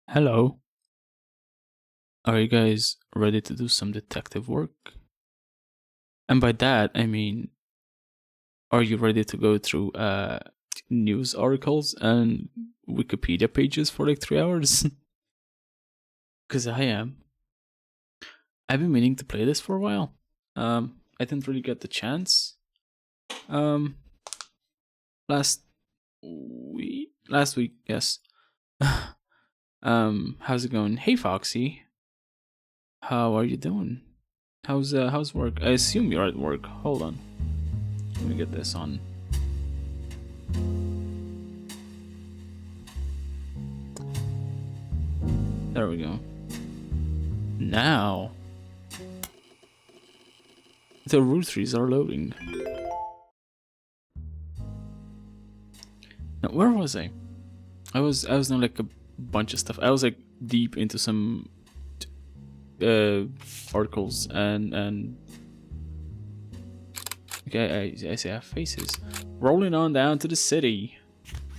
Hello. Are you guys ready to do some detective work? And by that, I mean, are you ready to go through news articles and Wikipedia pages for like 3 hours? Because I am. I've been meaning to play this for a while. I didn't really get the chance. Last week, yes. How's it going? Hey, Foxy. How are you doing? How's work? I assume you're at work. Hold on. Let me get this on. There we go. Now the Roottrees are loading. Now where was I? I was doing like a bunch of stuff. I was like deep into some articles and okay, I see I have faces. Rolling on down to the city.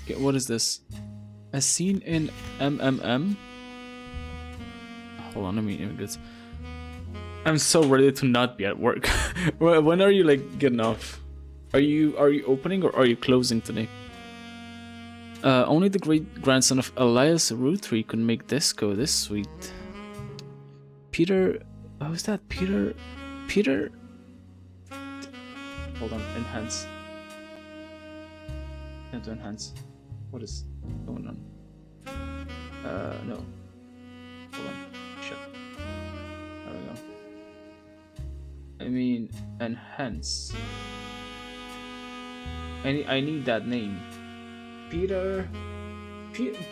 Okay, what is this? As seen in MMM. Hold on, let me get. I'm so ready to not be at work. When are you like getting off? Are you opening or are you closing today? Only the great grandson of Elias Roottrees could make this go this sweet. Peter, who's that? Peter. Hold on, enhance. Can't do enhance. What is going on? No. Hold on. Shit. There we go. I mean, enhance. I need that name. Peter.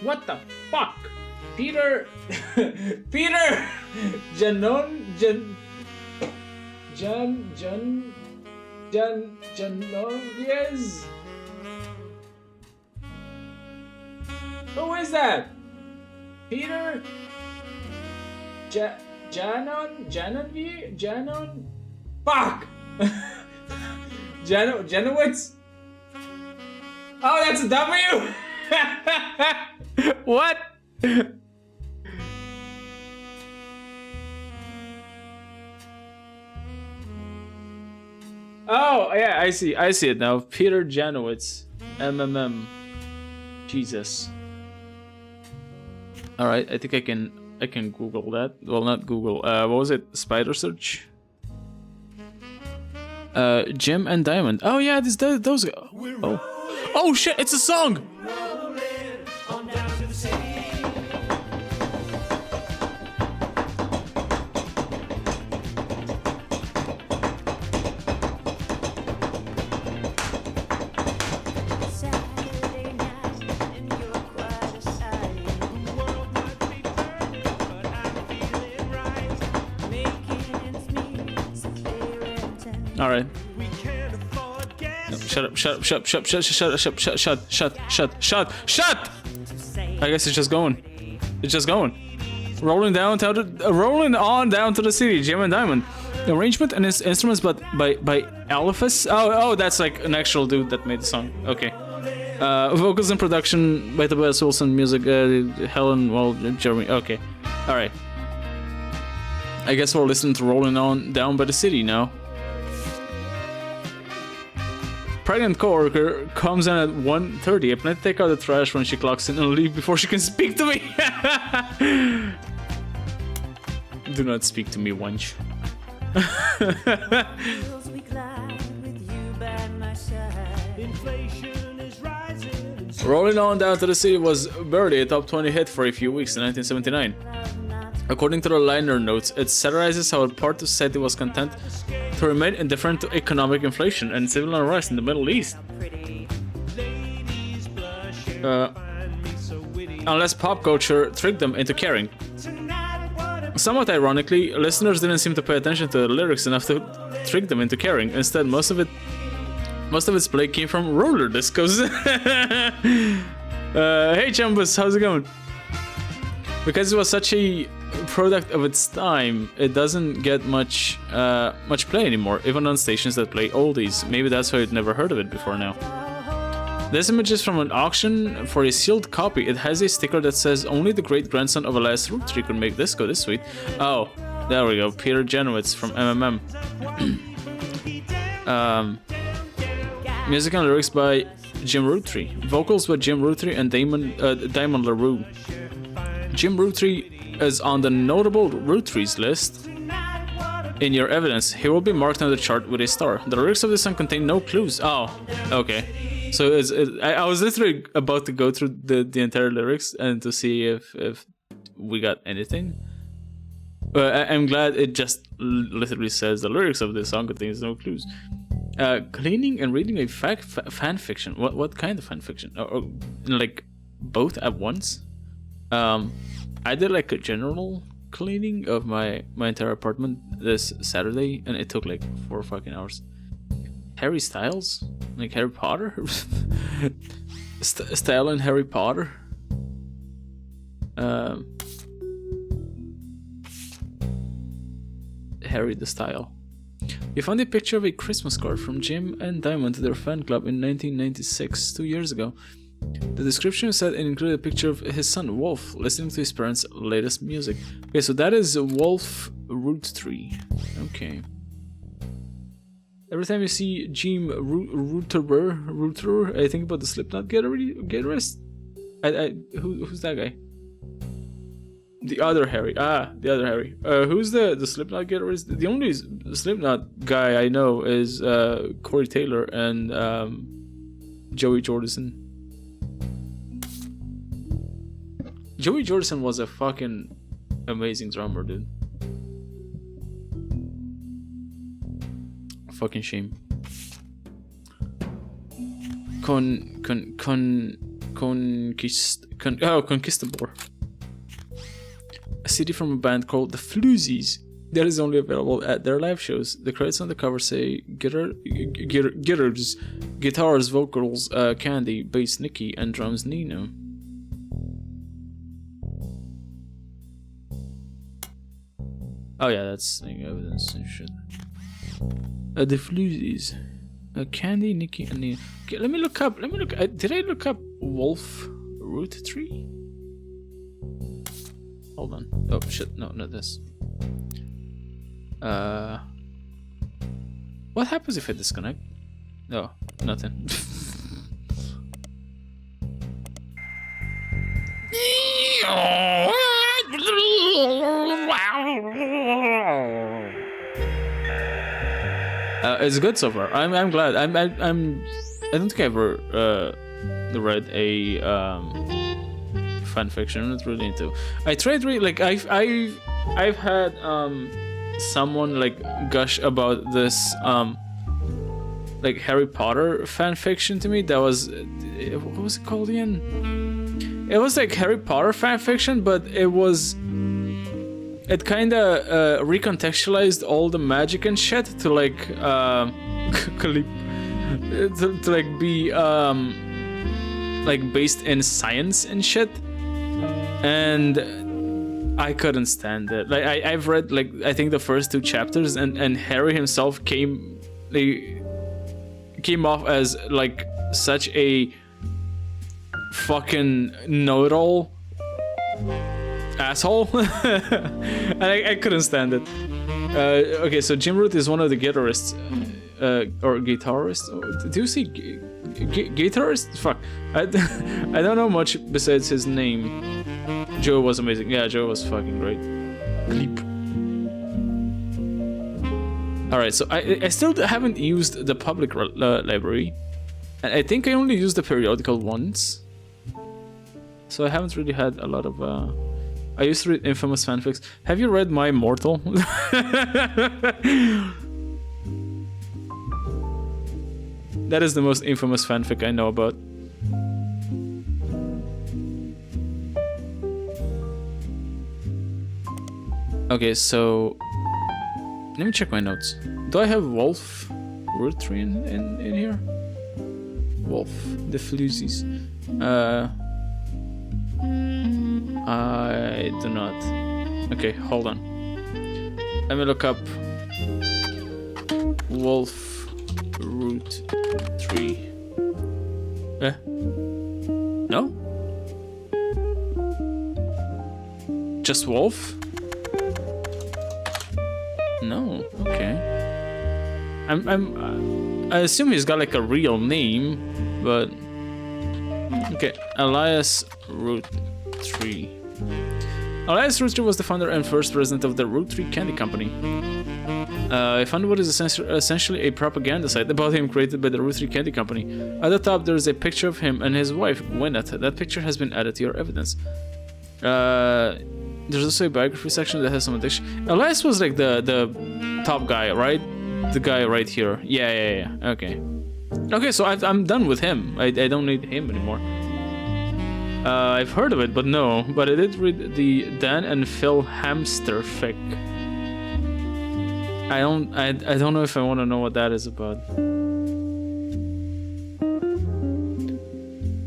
What the fuck? Peter. Peter. Janovies. Who is that? Peter. Janon. Fuck. Janowitz. Oh, that's a W. What? Oh yeah, I see it now. Peter Janowitz, MMM. Jesus. All right, I think I can Google that. Well, not Google. What was it? Spider search. Jim and Diamond. Oh yeah, those. Oh shit! It's a song. All right. No, shut up. I guess it's just going. Rolling on down to the city, Jim and Diamond. The arrangement and his instruments by Alphas. Oh, that's like an actual dude that made the song. Okay. Vocals and production by Tobias Wilson. Music, Helen, Jeremy. Okay. All right. I guess we're listening to Rolling On Down by the City now. Pregnant coworker comes in at 1:30. I plan to take out the trash when she clocks in and leave before she can speak to me. Do not speak to me, wench. Rolling On Down to the City was barely a top 20 hit for a few weeks in 1979. According to the liner notes, it satirizes how a part of society was content to remain indifferent to economic inflation and civil unrest in the Middle East. Unless pop culture tricked them into caring. Somewhat ironically, listeners didn't seem to pay attention to the lyrics enough to trick them into caring. Instead, most of its play came from roller discos. Hey Chambus, how's it going? Because it was such a product of its time, it doesn't get much play anymore, even on stations that play oldies. Maybe that's why I'd never heard of it before now. This image is from an auction for a sealed copy. It has a sticker that says only the great grandson of a last Roottrees could make this go this sweet. Oh, there we go. Peter Janowitz from MMM. Music and lyrics by Jim Roottrees. Vocals by Jim Roottrees and Diamond LaRue. Jim Roottrees is on the notable Roottrees list. In your evidence, he will be marked on the chart with a star. The lyrics of this song contain no clues. Oh, okay. So I was literally about to go through the entire lyrics and to see if we got anything. I'm glad it just literally says the lyrics of this song contains no clues. Cleaning and reading a fan fiction. What kind of fan fiction? Or like both at once? I did like a general cleaning of my entire apartment this Saturday, and it took like 4 fucking hours. Harry Styles, like Harry Potter, style in Harry Potter. Harry the Style. You found a picture of a Christmas card from Jim and Diamond to their fan club in 1996, 2 years ago. The description said it included a picture of his son Wolf listening to his parents' latest music. Okay, so that is Wolf Roottrees. Okay. Every time you see Jim Roottrees, I think about the Slipknot guitarist. Who's that guy? The other Harry. The other Harry. Who's the Slipknot guitarist? The only Slipknot guy I know is Corey Taylor and Joey Jordison. Joey Jordison was a fucking amazing drummer, dude. Fucking shame. Conquistador. A CD from a band called the Floozies that is only available at their live shows. The credits on the cover say guitars, vocals, Candy, bass Nikki, and drums Nino. Oh yeah, that's evidence and shit. The Floozies. Candy, Nikki, and Nino. Okay, let me look up. Did I look up Wolf Roottrees? Hold on. Oh shit, no, not this. What happens if I disconnect? No, nothing. It's good so far. I'm glad. I don't think I ever read a fan fiction. I'm not really into. I tried reading, like I've had someone like gush about this like Harry Potter fan fiction to me. That was, what was it called again? It was like Harry Potter fan fiction, but it kind of recontextualized all the magic and shit to like to like be like based in science and shit, and I couldn't stand it. Like I've read like I think the first 2 chapters, and Harry himself came off as like such a fucking know-it-all asshole. And I couldn't stand it. Okay, so Jim Root is one of the guitarists, or guitarist. Do you see guitarist? Fuck, I don't know much besides his name. Joe was amazing. Yeah, Joe was fucking great. Leap. All right, so I still haven't used the public library, and I think I only used the periodical once. So I haven't really had a lot of. I used to read infamous fanfics. Have you read My Immortal? That is the most infamous fanfic I know about. Okay, so let me check my notes. Do I have Wolf Roottrees in here? Wolf, the Floozies. I do not. Okay, hold on. Let me look up Wolf Roottrees. No? Just Wolf? No. Okay. I assume he's got like a real name, but okay. Elias Roottrees. Elias Roottrees was the founder and first president of the Roottrees Candy Company. I found what is essentially a propaganda site about him created by the Roottrees Candy Company. At the top, there is a picture of him and his wife, Gwyneth. That picture has been added to your evidence. There's also a biography section that has some addiction. Elias was like the top guy, right? The guy right here. Yeah. Okay. Okay, so I'm done with him. I don't need him anymore. I've heard of it, but no. But I did read the Dan and Phil hamster fic. I don't know if I want to know what that is about.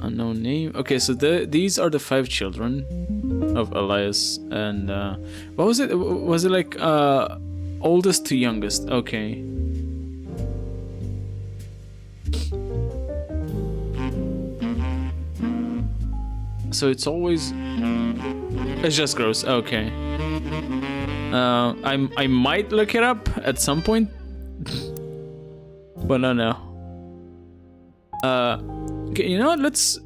Unknown name. Okay, so these are the 5 children of Elias, and what was it? Was it like oldest to youngest? Okay. So it's just gross. Okay. I might look it up at some point, but no. Okay, you know what? Let's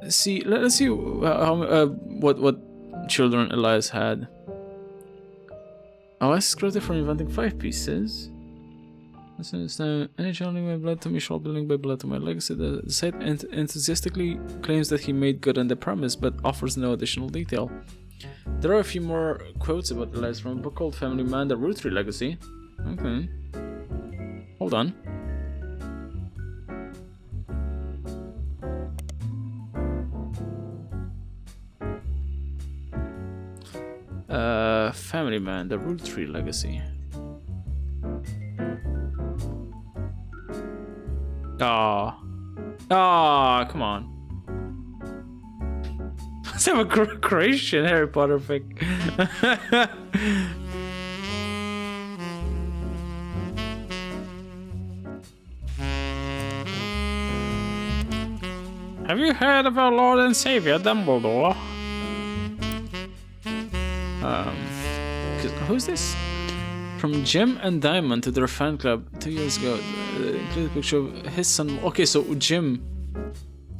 see. Let's see how what children Elias had. Elias is credited for inventing 5 pieces. Any channeling my blood to me shall be linked by blood to my legacy. The site enthusiastically claims that he made good on the premise, but offers no additional detail. There are a few more quotes about Elias from a book called Family Man, The Roottrees Legacy. Okay. Hold on. Family Man, The Roottrees Legacy. Come on. Let's have a Croatian Harry Potter fic. Have you heard of our Lord and Savior Dumbledore? Who's this? From Jim and Diamond to their fan club 2 years ago. Include a picture of his son. Okay, so Jim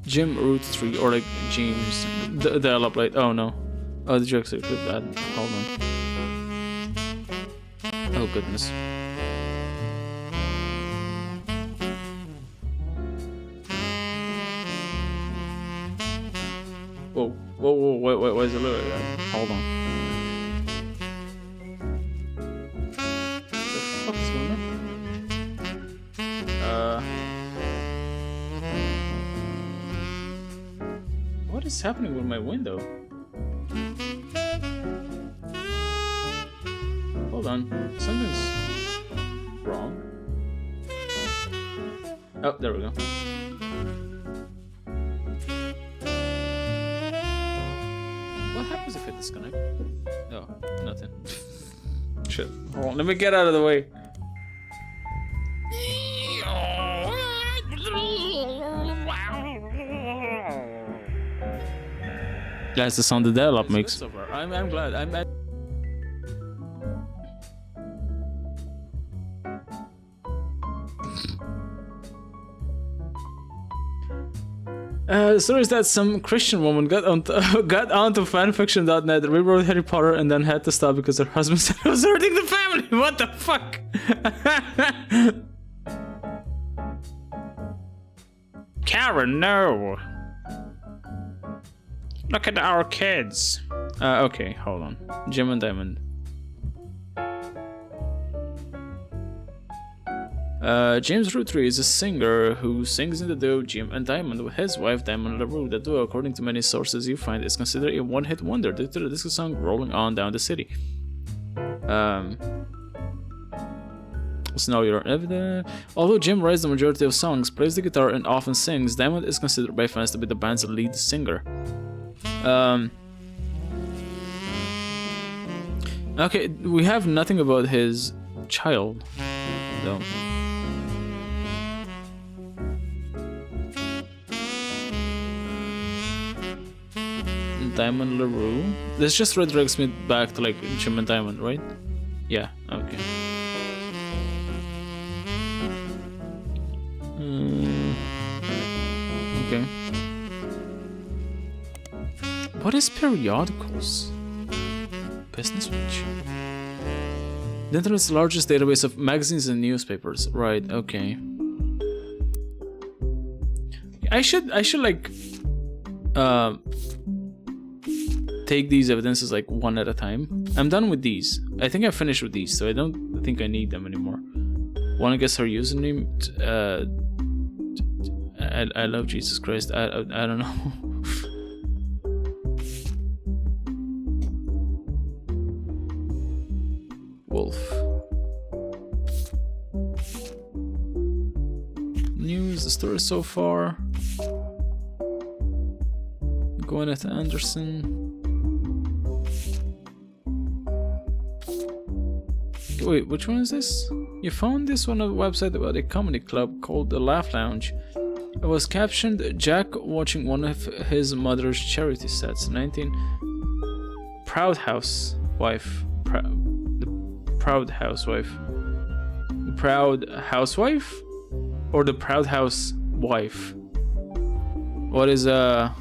Roottrees, or like James, the Lyte. Oh no. Oh, did you actually clip that? Hold on. Oh goodness. Whoa, wait, why is it look like that? Hold on. What is happening with my window? Hold on, something's wrong. Oh, there we go. What happens if I disconnect? Oh, nothing. Shit. Hold on, let me get out of the way. That's the sound the dial-up makes. I'm glad. The story is that some Christian woman got onto fanfiction.net, rewrote Harry Potter, and then had to stop because her husband said it was hurting the family. What the fuck? Karen, no. Look at our kids. Okay, hold on. Jim and Diamond. James Roottrees is a singer who sings in the duo Jim and Diamond with his wife Diamond LaRue. The duo, according to many sources you find, is considered a one-hit wonder due to the disco song Rolling On Down the City. So now you're evident. Although Jim writes the majority of songs, plays the guitar, and often sings, Diamond is considered by fans to be the band's lead singer. Okay, we have nothing about his child, though. Diamond LaRue. This just redirects me back to like Jim and Diamond, right? Yeah, okay. Okay. What is periodicals? Business Week. The internet's largest database of magazines and newspapers. Right, okay. I should like take these evidences like one at a time. I'm done with these. I think I finished with these, so I don't think I need them anymore. Wanna guess her username? I love Jesus Christ. I don't know. Wolf. News, the story so far. Gwyneth Anderson. Wait, which one is this? You found this on a website about a comedy club called The Laugh Lounge. It was captioned Jack watching one of his mother's charity sets. 19. Proud housewife. The Proud Housewife. The Proud Housewife? Or the Proud House Wife? What is how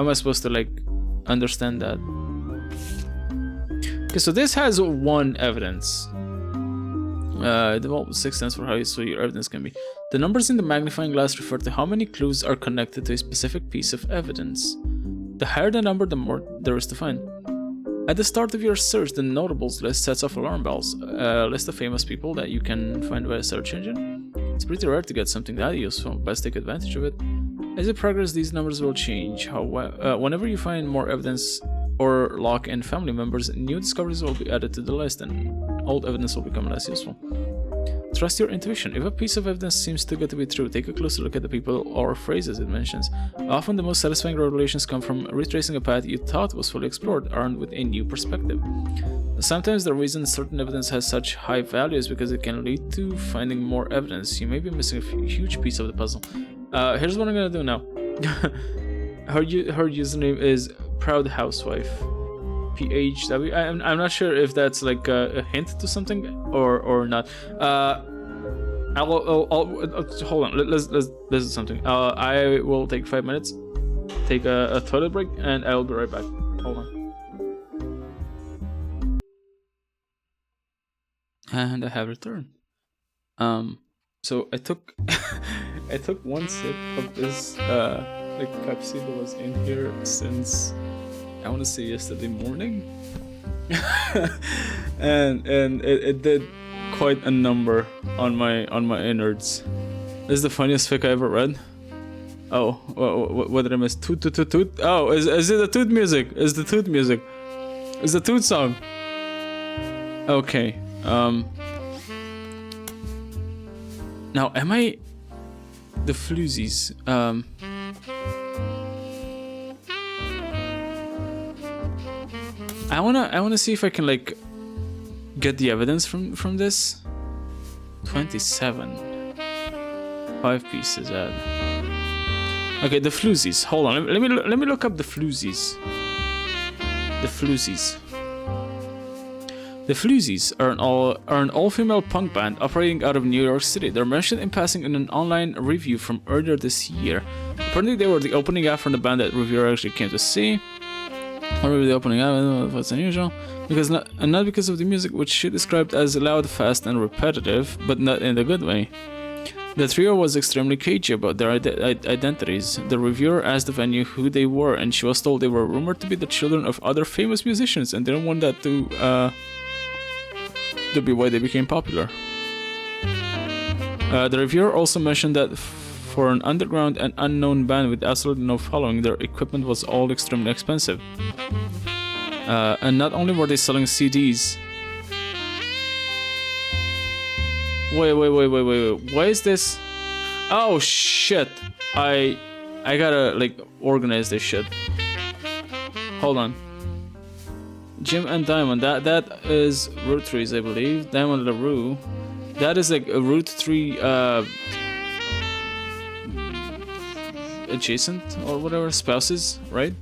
am I supposed to like understand that? Okay, so this has one evidence. Develop 6 stands for how useful your evidence can be. The numbers in the magnifying glass refer to how many clues are connected to a specific piece of evidence. The higher the number, the more there is to find. At the start of your search, the notables list sets off alarm bells. A list of famous people that you can find via search engine. It's pretty rare to get something that useful. Best take advantage of it. As you progress, these numbers will change. Whenever you find more evidence or lock in family members, new discoveries will be added to the list and old evidence will become less useful. Trust your intuition. If a piece of evidence seems too good to be true, take a closer look at the people or phrases it mentions. Often the most satisfying revelations come from retracing a path you thought was fully explored, armed with a new perspective. Sometimes the reason certain evidence has such high value is because it can lead to finding more evidence. You may be missing a huge piece of the puzzle. Here's what I'm gonna do now. Her username is Proud Housewife. PHW. I'm not sure if that's like a hint to something or not. I'll hold on. Let's do something. I will take 5 minutes, take a toilet break, and I'll be right back. Hold on. And I have returned. So I took I took one sip of this like Pepsi that was in here since I want to say yesterday morning. and it did quite a number on my innards. This is the funniest fic I ever read. Oh, what did I miss? Toot toot toot toot. Oh, is it the toot music? Is the toot music? Is the toot song? Okay. Now am I the floozies? I wanna see if I can like get the evidence from this. 27. 5 pieces add. Okay, the floozies. Hold on. Let me look up the floozies. The floozies. The Floozies are an all-female punk band operating out of New York City. They're mentioned in passing in an online review from earlier this year. Apparently, they were the opening act from the band that reviewer actually came to see. Or maybe the opening act, what's unusual. Not because of the music, which she described as loud, fast, and repetitive, but not in a good way. The trio was extremely cagey about their identities. The reviewer asked the venue who they were, and she was told they were rumored to be the children of other famous musicians, and didn't want that to be why they became popular. The reviewer also mentioned that for an underground and unknown band with absolutely no following, their equipment was all extremely expensive. And not only were they selling CDs. Wait. Why is this? Oh shit! I gotta like organize this shit. Hold on. Jim and Diamond. That is Roottrees, I believe. Diamond LaRue. That is like a Roottrees. adjacent or whatever, spouses, right?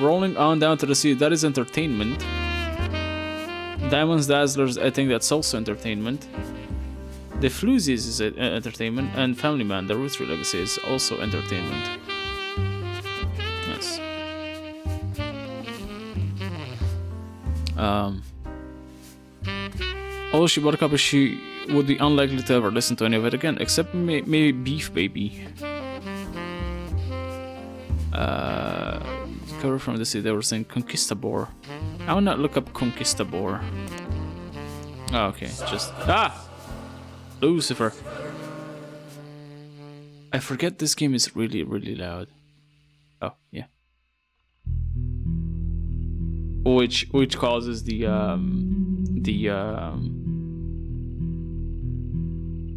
Rolling on down to the sea, that is entertainment. Diamonds Dazzlers, I think that's also entertainment. The Floozies is entertainment, and Family Man, the Roottrees Legacy, is also entertainment. Yes. Although she bought a copy, she would be unlikely to ever listen to any of it again, except maybe Beef Baby. Cover from the city, they were saying Conquistador. I will not look up Conquistador. Oh, okay, just... Ah! Lucifer. I forget this game is really, really loud. Oh, yeah. Which causes the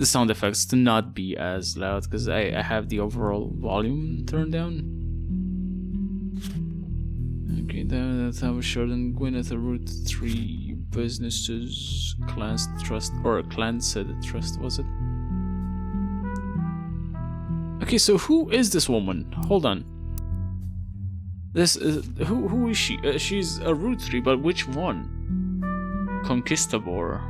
sound effects to not be as loud, because I have the overall volume turned down. Okay, that's how Sheridan Gwyneth, a Roottrees businesses, clans trust, or a clan said trust, was it? Okay, so who is this woman? Hold on. This is who is she? She's a Roottrees, but which one? Conquistador.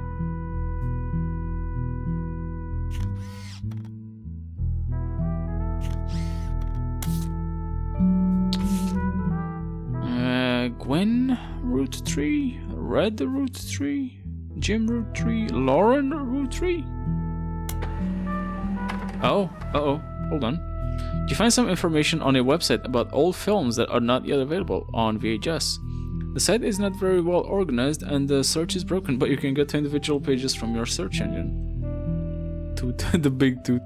Gwen Roottrees, Red Roottrees, Jim Roottrees, Lauren Roottrees. Oh, hold on. You find some information on a website about old films that are not yet available on VHS. The site is not very well organized and the search is broken, but you can get to individual pages from your search engine. Toot, the big toot.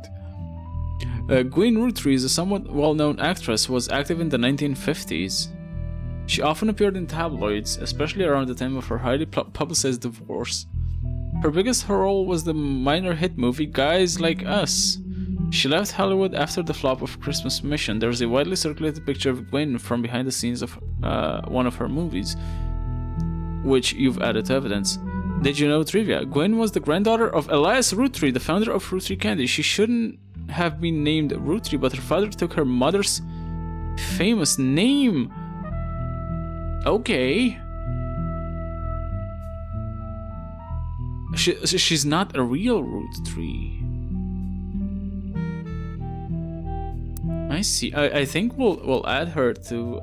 Gwen Roottrees, a somewhat well-known actress, was active in the 1950s. She often appeared in tabloids, especially around the time of her highly publicized divorce. Her biggest role was the minor hit movie Guys Like Us. She left Hollywood after the flop of Christmas Mission. There is a widely circulated picture of Gwen from behind the scenes of one of her movies, which you've added to evidence. Did you know trivia? Gwen was the granddaughter of Elias Roottrees, the founder of Roottrees Candy. She shouldn't have been named Roottrees, but her father took her mother's famous name. Okay. She's not a real Roottrees. I see. I think we'll add her to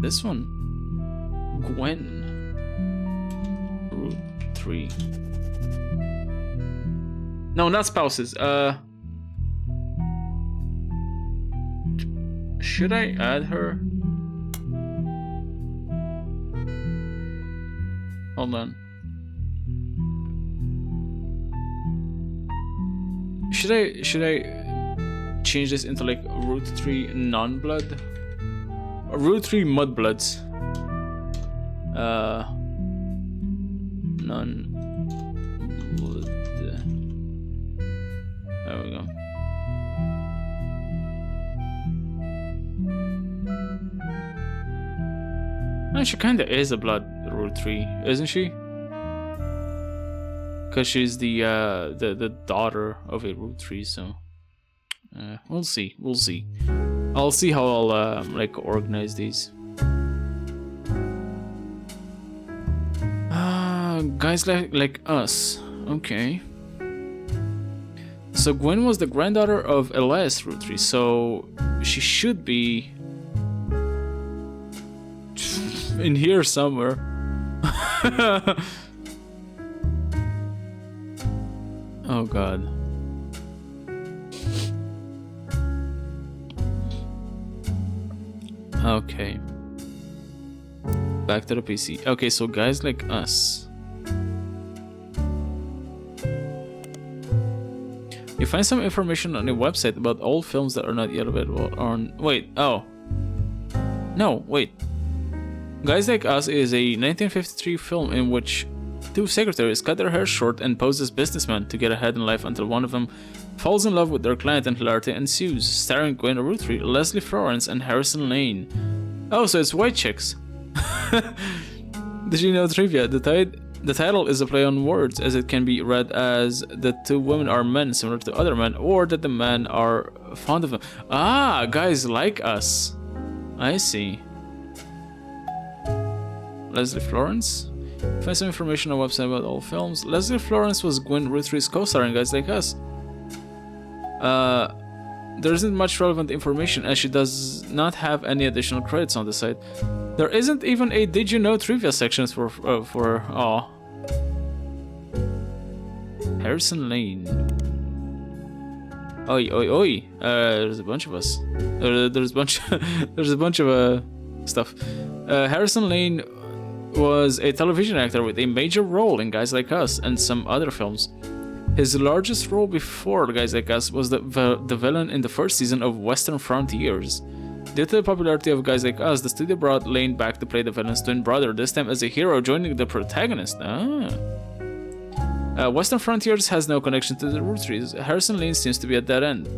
this one. Gwen Roottrees. No, not spouses. Should I add her? Hold on. Should I change this into like Roottrees non-blood? Roottrees mudbloods. Non-blood. There we go. She kinda is a blood Roottrees, isn't she? Because she's the daughter of a Roottrees, so we'll see. I'll see how I'll like organize these. Guys like us. Okay. So Gwen was the granddaughter of Elias Roottrees, so she should be in here somewhere. Oh god. Okay. Back to the PC. Okay, so Guys Like Us. You find some information on a website about old films that are not yet available on... Wait, oh. No, wait. Guys Like Us is a 1953 film in which two secretaries cut their hair short and pose as businessmen to get ahead in life until one of them falls in love with their client and hilarity ensues, starring Gwen Roottrees, Leslie Florence, and Harrison Lane. Oh, so it's white chicks. Did you know trivia? The tide The title is a play on words, as it can be read as the two women are men similar to other men, or that the men are fond of them. Ah, guys like us. I see. Leslie Florence? Find some information on the website about all films. Leslie Florence was Gwen Roottrees' co-star in Guys Like Us. There isn't much relevant information, as she does not have any additional credits on the site. There isn't even a Did You Know trivia section for Harrison Lane. Oi, oi, oi. There's a bunch of us. There's a bunch of stuff. Harrison Lane was a television actor with a major role in Guys Like Us and some other films. His largest role before Guys Like Us was the villain in the first season of Western Frontiers. Due to the popularity of Guys Like Us, the studio brought Lane back to play the villain's twin brother, this time as a hero, joining the protagonist. Western Frontiers has no connection to the Roottrees. Harrison Lane seems to be at that end.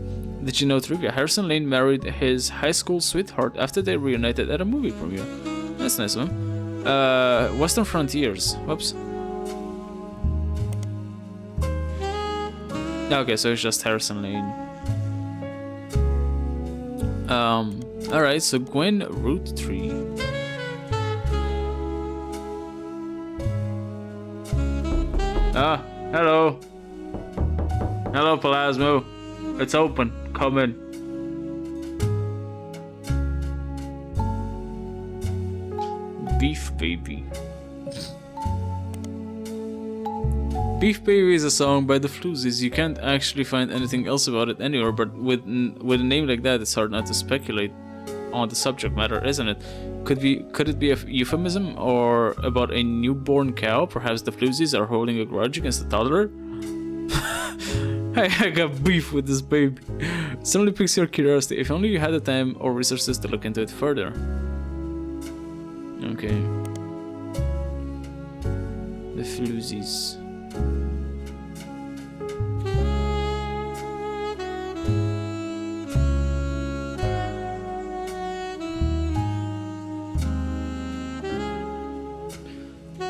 Did you know trivia? Harrison Lane married his high school sweetheart after they reunited at a movie premiere. That's nice of him. Western Frontiers. Whoops. Okay, so it's just Harrison Lane. Alright, so Gwen Roottree. Ah, hello. Hello, Pelasmo. It's open. Come in. Beef Baby. Beef Baby is a song by the Floozies. You can't actually find anything else about it anywhere, but with a name like that, it's hard not to speculate on the subject matter, isn't it? Could it be a euphemism or about a newborn cow? Perhaps the Floozies are holding a grudge against the toddler? I got beef with this baby. Suddenly piques your curiosity. If only you had the time or resources to look into it further. Okay. The Floozies.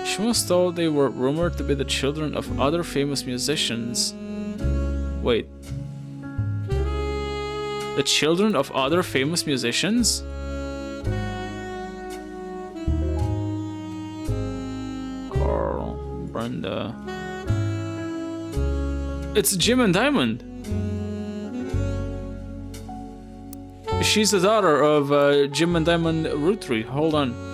She was told they were rumored to be the children of other famous musicians. Wait. The children of other famous musicians? Carl, Brenda. It's Jim and Diamond. She's the daughter of Jim and Diamond Roottree. Hold on.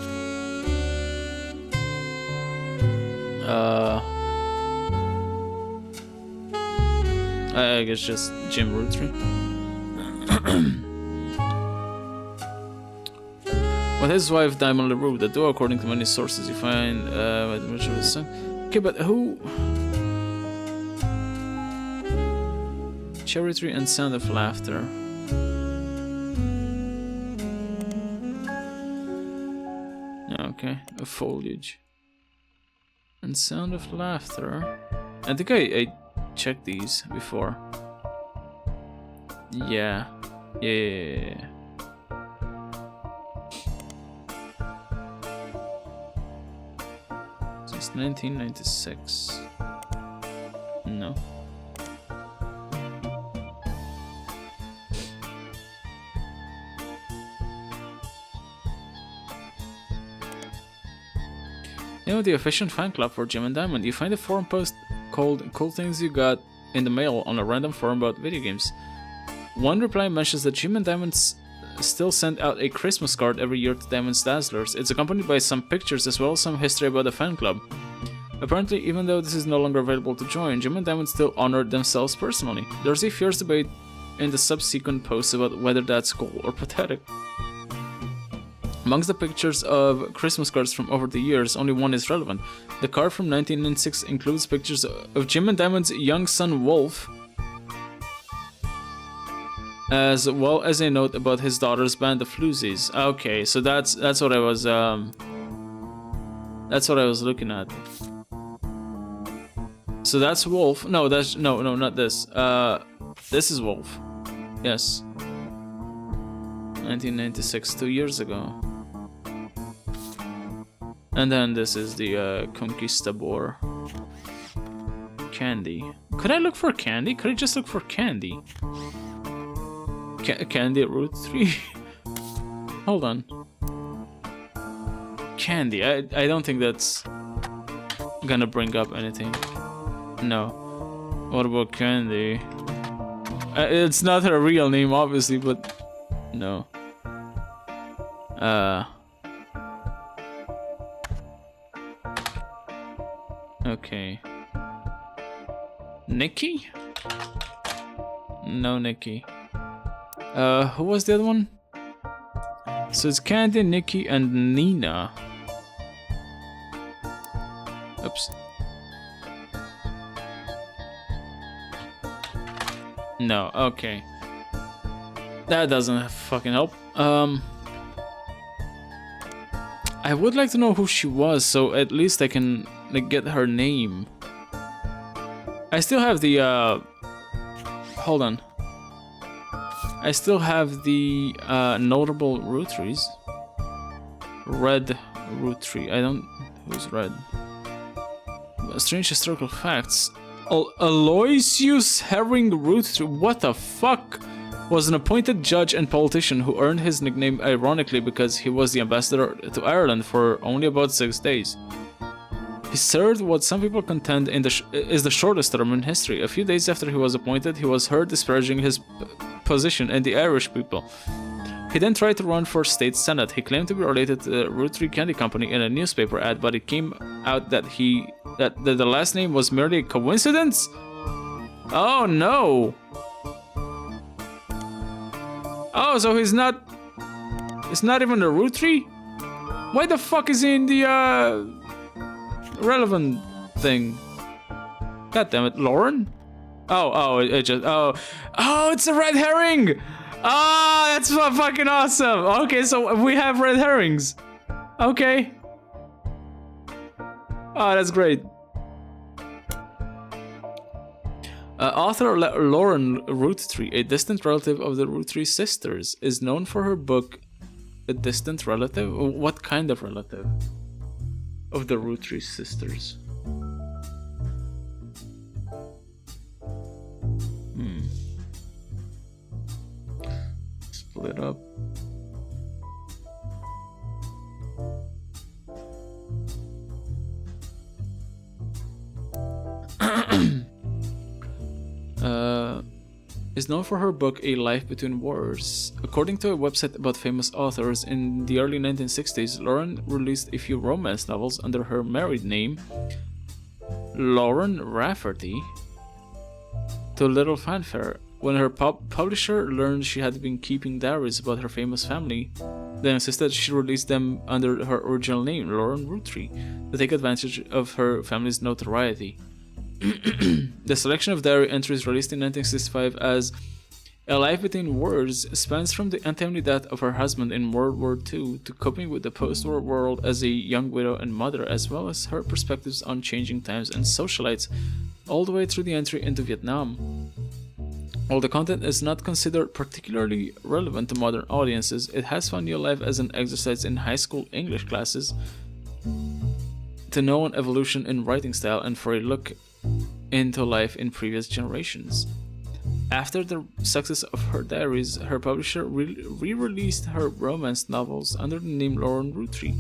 I guess just Jim Roottree. With his wife Diamond LaRue, the duo, according to many sources, you find okay, but who? Cherry Tree and Sound of Laughter. Okay, a foliage and Sound of Laughter. I think I checked these before. Yeah. Since 1996. No. You know, the official fan club for Jim and Diamond. You find a forum post called Cool Things You Got in the Mail on a random forum about video games. One reply mentions that Jim and Diamond still send out a Christmas card every year to Diamond's Dazzlers. It's accompanied by some pictures as well as some history about the fan club. Apparently, even though this is no longer available to join, Jim and Diamond still honored themselves personally. There's a fierce debate in the subsequent posts about whether that's cool or pathetic. Amongst the pictures of Christmas cards from over the years, only one is relevant. The card from 1996 includes pictures of Jim and Diamond's young son Wolf, as well as a note about his daughter's band, the Floozies. Okay, so that's what I was looking at. So that's Wolf. No, that's no, not this. This is Wolf. Yes. 1996, 2 years ago. And then this is the Conquistador candy. Could I look for candy? Could I just look for candy? Candy at Roottrees? Hold on. Candy. I don't think that's gonna bring up anything. No. What about Candy? It's not her real name, obviously, but no. Okay. Nikki? No, Nikki. Who was the other one? So it's Candy, Nikki, and Nina. Oops. No, okay. That doesn't fucking help. I would like to know who she was, so at least I can get her name. I still have the hold on. I still have the notable Roottrees. Red Roottree. I don't. Who's red? Strange historical facts. Aloysius Herring Roottree. What the fuck? Was an appointed judge and politician who earned his nickname ironically because he was the ambassador to Ireland for only about 6 days. He served what some people contend is the shortest term in history. A few days after he was appointed, he was heard disparaging his position and the Irish people. He then tried to run for state senate. He claimed to be related to the Roottrees Candy Company in a newspaper ad, but it came out that the last name was merely a coincidence? Oh no! Oh, so it's not even a Roottrees? Why the fuck is he in the relevant thing? God damn it, Lauren? Oh, it's a red herring! Oh, that's fucking awesome! Okay, so we have red herrings. Okay. Oh, that's great. Author Lauren Roottrees, a distant relative of the Roottrees sisters, is known for her book A Distant Relative? What kind of relative of the Roottrees sisters? Split up. Is known for her book A Life Between Wars. According to a website about famous authors, in the early 1960s, Lauren released a few romance novels under her married name, Lauren Rafferty, to little fanfare. When her publisher learned she had been keeping diaries about her famous family, they insisted she release them under her original name, Lauren Roottrees, to take advantage of her family's notoriety. The selection of diary entries released in 1965 as A Life Between Wars spans from the untimely death of her husband in World War II to coping with the post-war world as a young widow and mother, as well as her perspectives on changing times and socialites, all the way through the entry into Vietnam. While the content is not considered particularly relevant to modern audiences, it has found new life as an exercise in high school English classes to know an evolution in writing style and for a look into life in previous generations. After the success of her diaries, her publisher re-released her romance novels under the name Lauren Roottrees.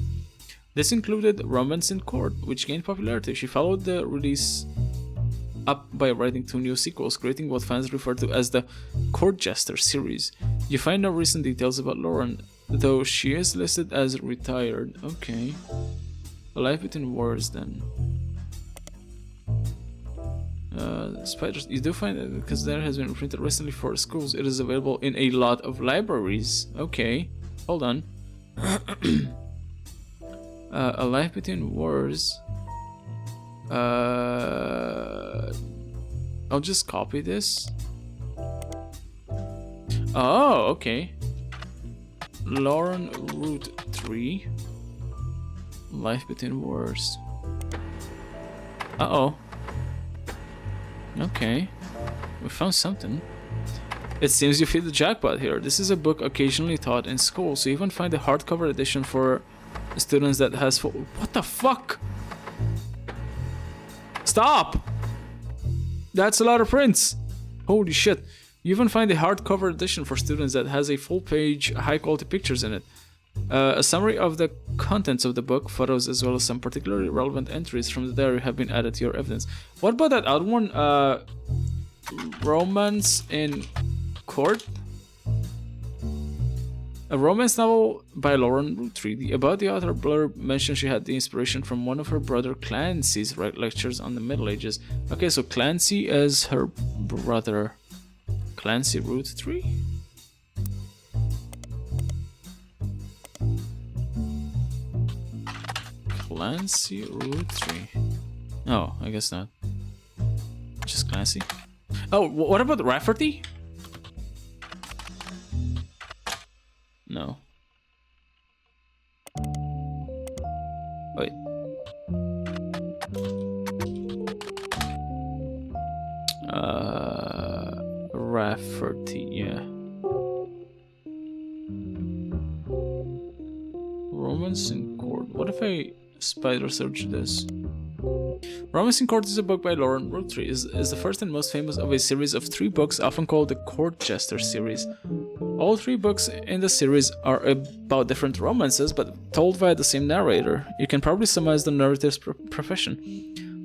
This included Romance in Court, which gained popularity. She followed the release up by writing 2 new sequels, creating what fans refer to as the Court Jester series. You find no recent details about Lauren, though she is listed as retired. Okay. A Life Between Wars then. Spiders, you do find it because there has been printed recently for schools. It is available in a lot of libraries. Okay, hold on. A Life Between Wars. I'll just copy this. Oh, okay. Lauren Roottrees. Life Between Wars. Uh-oh. Okay. We found something. It seems you hit the jackpot here. This is a book occasionally taught in school, so you even find a hardcover edition for Students that has full... What the fuck? Stop! That's a lot of prints. Holy shit. You even find a hardcover edition for students that has a full-page, high-quality pictures in it. A summary of the contents of the book, photos, as well as some particularly relevant entries from the diary have been added to your evidence. What about that other one? Romance in Court? A romance novel by Lauren Roottrees. About the author, blurb mentioned she had the inspiration from one of her brother Clancy's lectures on the Middle Ages. Okay, so Clancy is her brother. Clancy Roottrees? Clancy Roottrees. Oh, I guess not. Just Clancy. Oh, what about Rafferty? No. Wait. Rafferty, yeah. Romance in Court. What if I spider search this? Romance in Court is a book by Lauren Roottrees. Is the first and most famous of a series of 3 books, often called the Court Jester series. All 3 books in the series are about different romances, but told via the same narrator. You can probably summarize the narrative's profession.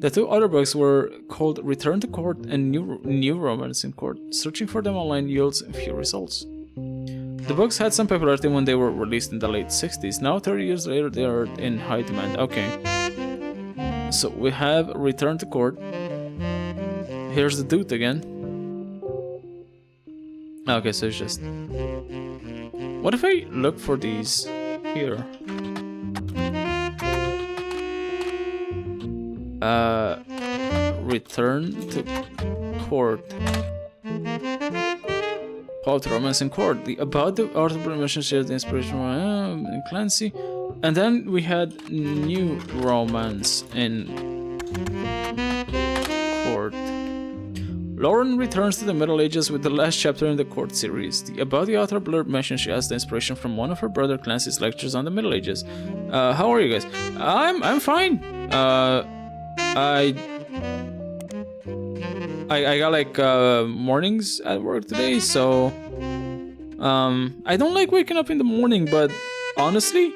The 2 other books were called Return to Court and New Romance in Court. Searching for them online yields few results. The books had some popularity when they were released in the late 60s. Now, 30 years later, they are in high demand. Okay. So we have Return to Court. Here's the dude again. Okay, so it's just... What if I look for these here? Return to Court. Plot Romance in Court. About the author mentioned shared the inspiration from Clancy. And then we had New Romance in Court. Lauren returns to the Middle Ages with the last chapter in the Court series. The About the Author blurb mentions she has the inspiration from one of her brother Clancy's lectures on the Middle Ages. How are you guys? I'm fine. I got like mornings at work today, so I don't like waking up in the morning, but honestly,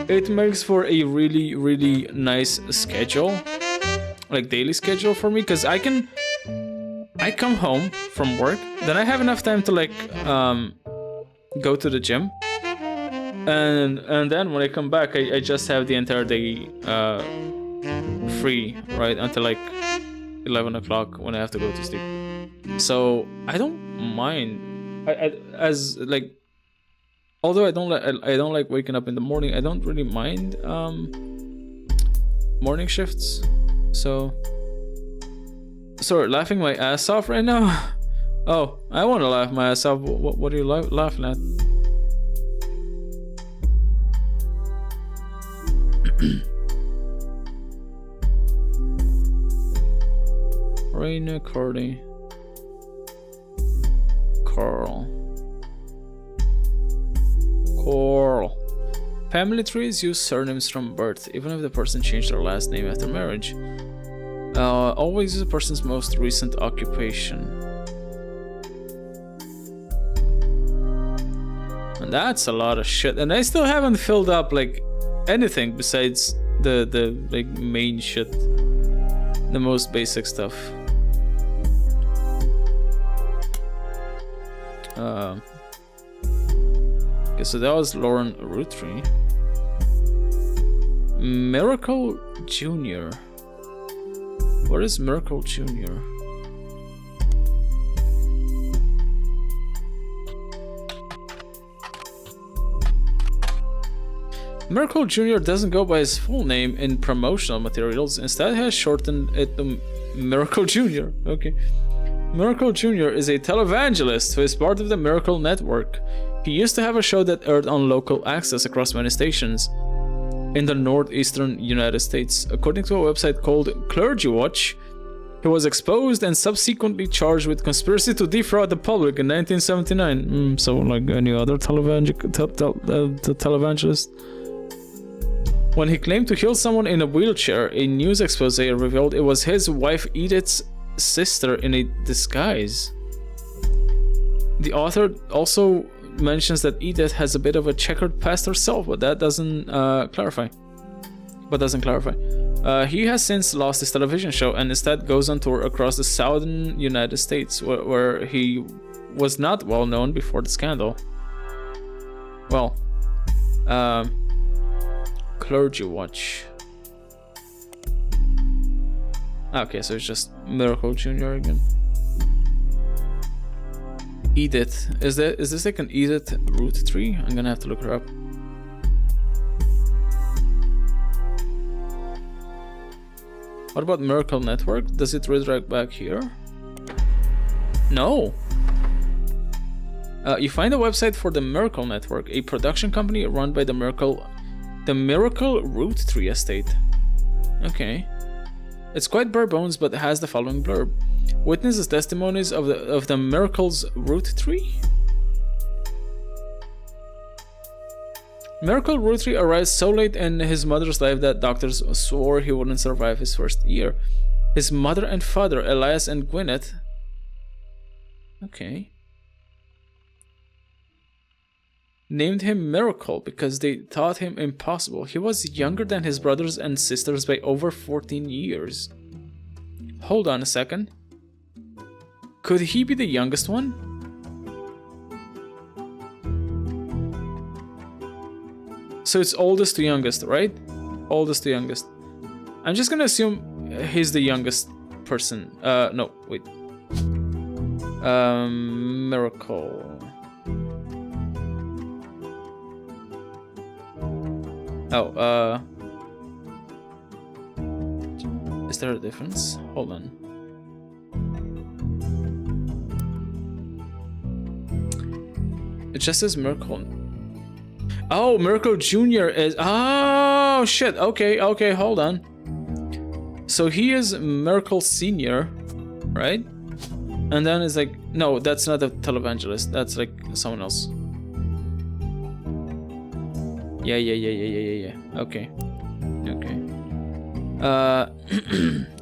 it makes for a really nice schedule, like daily schedule for me, because I come home from work, then I have enough time to like go to the gym, and then when I come back, I just have the entire day free, right, until like 11 o'clock when I have to go to sleep. So I don't mind. Although I don't like waking up in the morning, I don't really mind morning shifts. So sorry, laughing my ass off right now. Oh, I want to laugh my ass off. What are you laughing at? Raina Cordy. Coral. Family trees use surnames from birth, even if the person changed their last name after marriage. Always use a person's most recent occupation. And that's a lot of shit. And I still haven't filled up like anything besides the like main shit. The most basic stuff. Okay, so that was Lauren Roottrees. Miracle Jr. What is Miracle Jr.? Miracle Jr. doesn't go by his full name in promotional materials, instead has shortened it to Miracle Jr. Okay. Miracle Jr. is a televangelist who is part of the Miracle Network. He used to have a show that aired on local access across many stations in the northeastern United States. According to a website called Clergy Watch, he was exposed and subsequently charged with conspiracy to defraud the public in 1979. So like any other televangelist. When he claimed to heal someone in a wheelchair, a news expose revealed it was his wife Edith's sister in a disguise. The author also mentions that Edith has a bit of a checkered past herself, but that doesn't clarify. He has since lost his television show and instead goes on tour across the southern United States, where he was not well known before the scandal. Well, Clergy Watch. Okay, so it's just Miracle Jr. again. Edith. Is this like an Edith Roottrees? I'm gonna have to look her up. What about Miracle Network? Does it redirect back here? No. You find a website for the Miracle Network, a production company run by the Miracle Roottrees estate. Okay. It's quite bare bones, but has the following blurb. Witnesses testimonies of the Miracle's Roottrees? Miracle Roottrees arrived so late in his mother's life that doctors swore he wouldn't survive his first year. His mother and father, Elias and Gwyneth... Okay. Named him Miracle because they thought him impossible. He was younger than his brothers and sisters by over 14 years. Hold on a second. Could he be the youngest one? So it's oldest to youngest, right? Oldest to youngest. I'm just gonna assume he's the youngest person. No, wait. Miracle. Oh, is there a difference? Hold on. It just says Miracle. Oh, Miracle Jr. is... Oh, shit. Okay, hold on. So he is Miracle Senior, right? And then it's like... No, that's not a televangelist. That's like someone else. Yeah. Okay.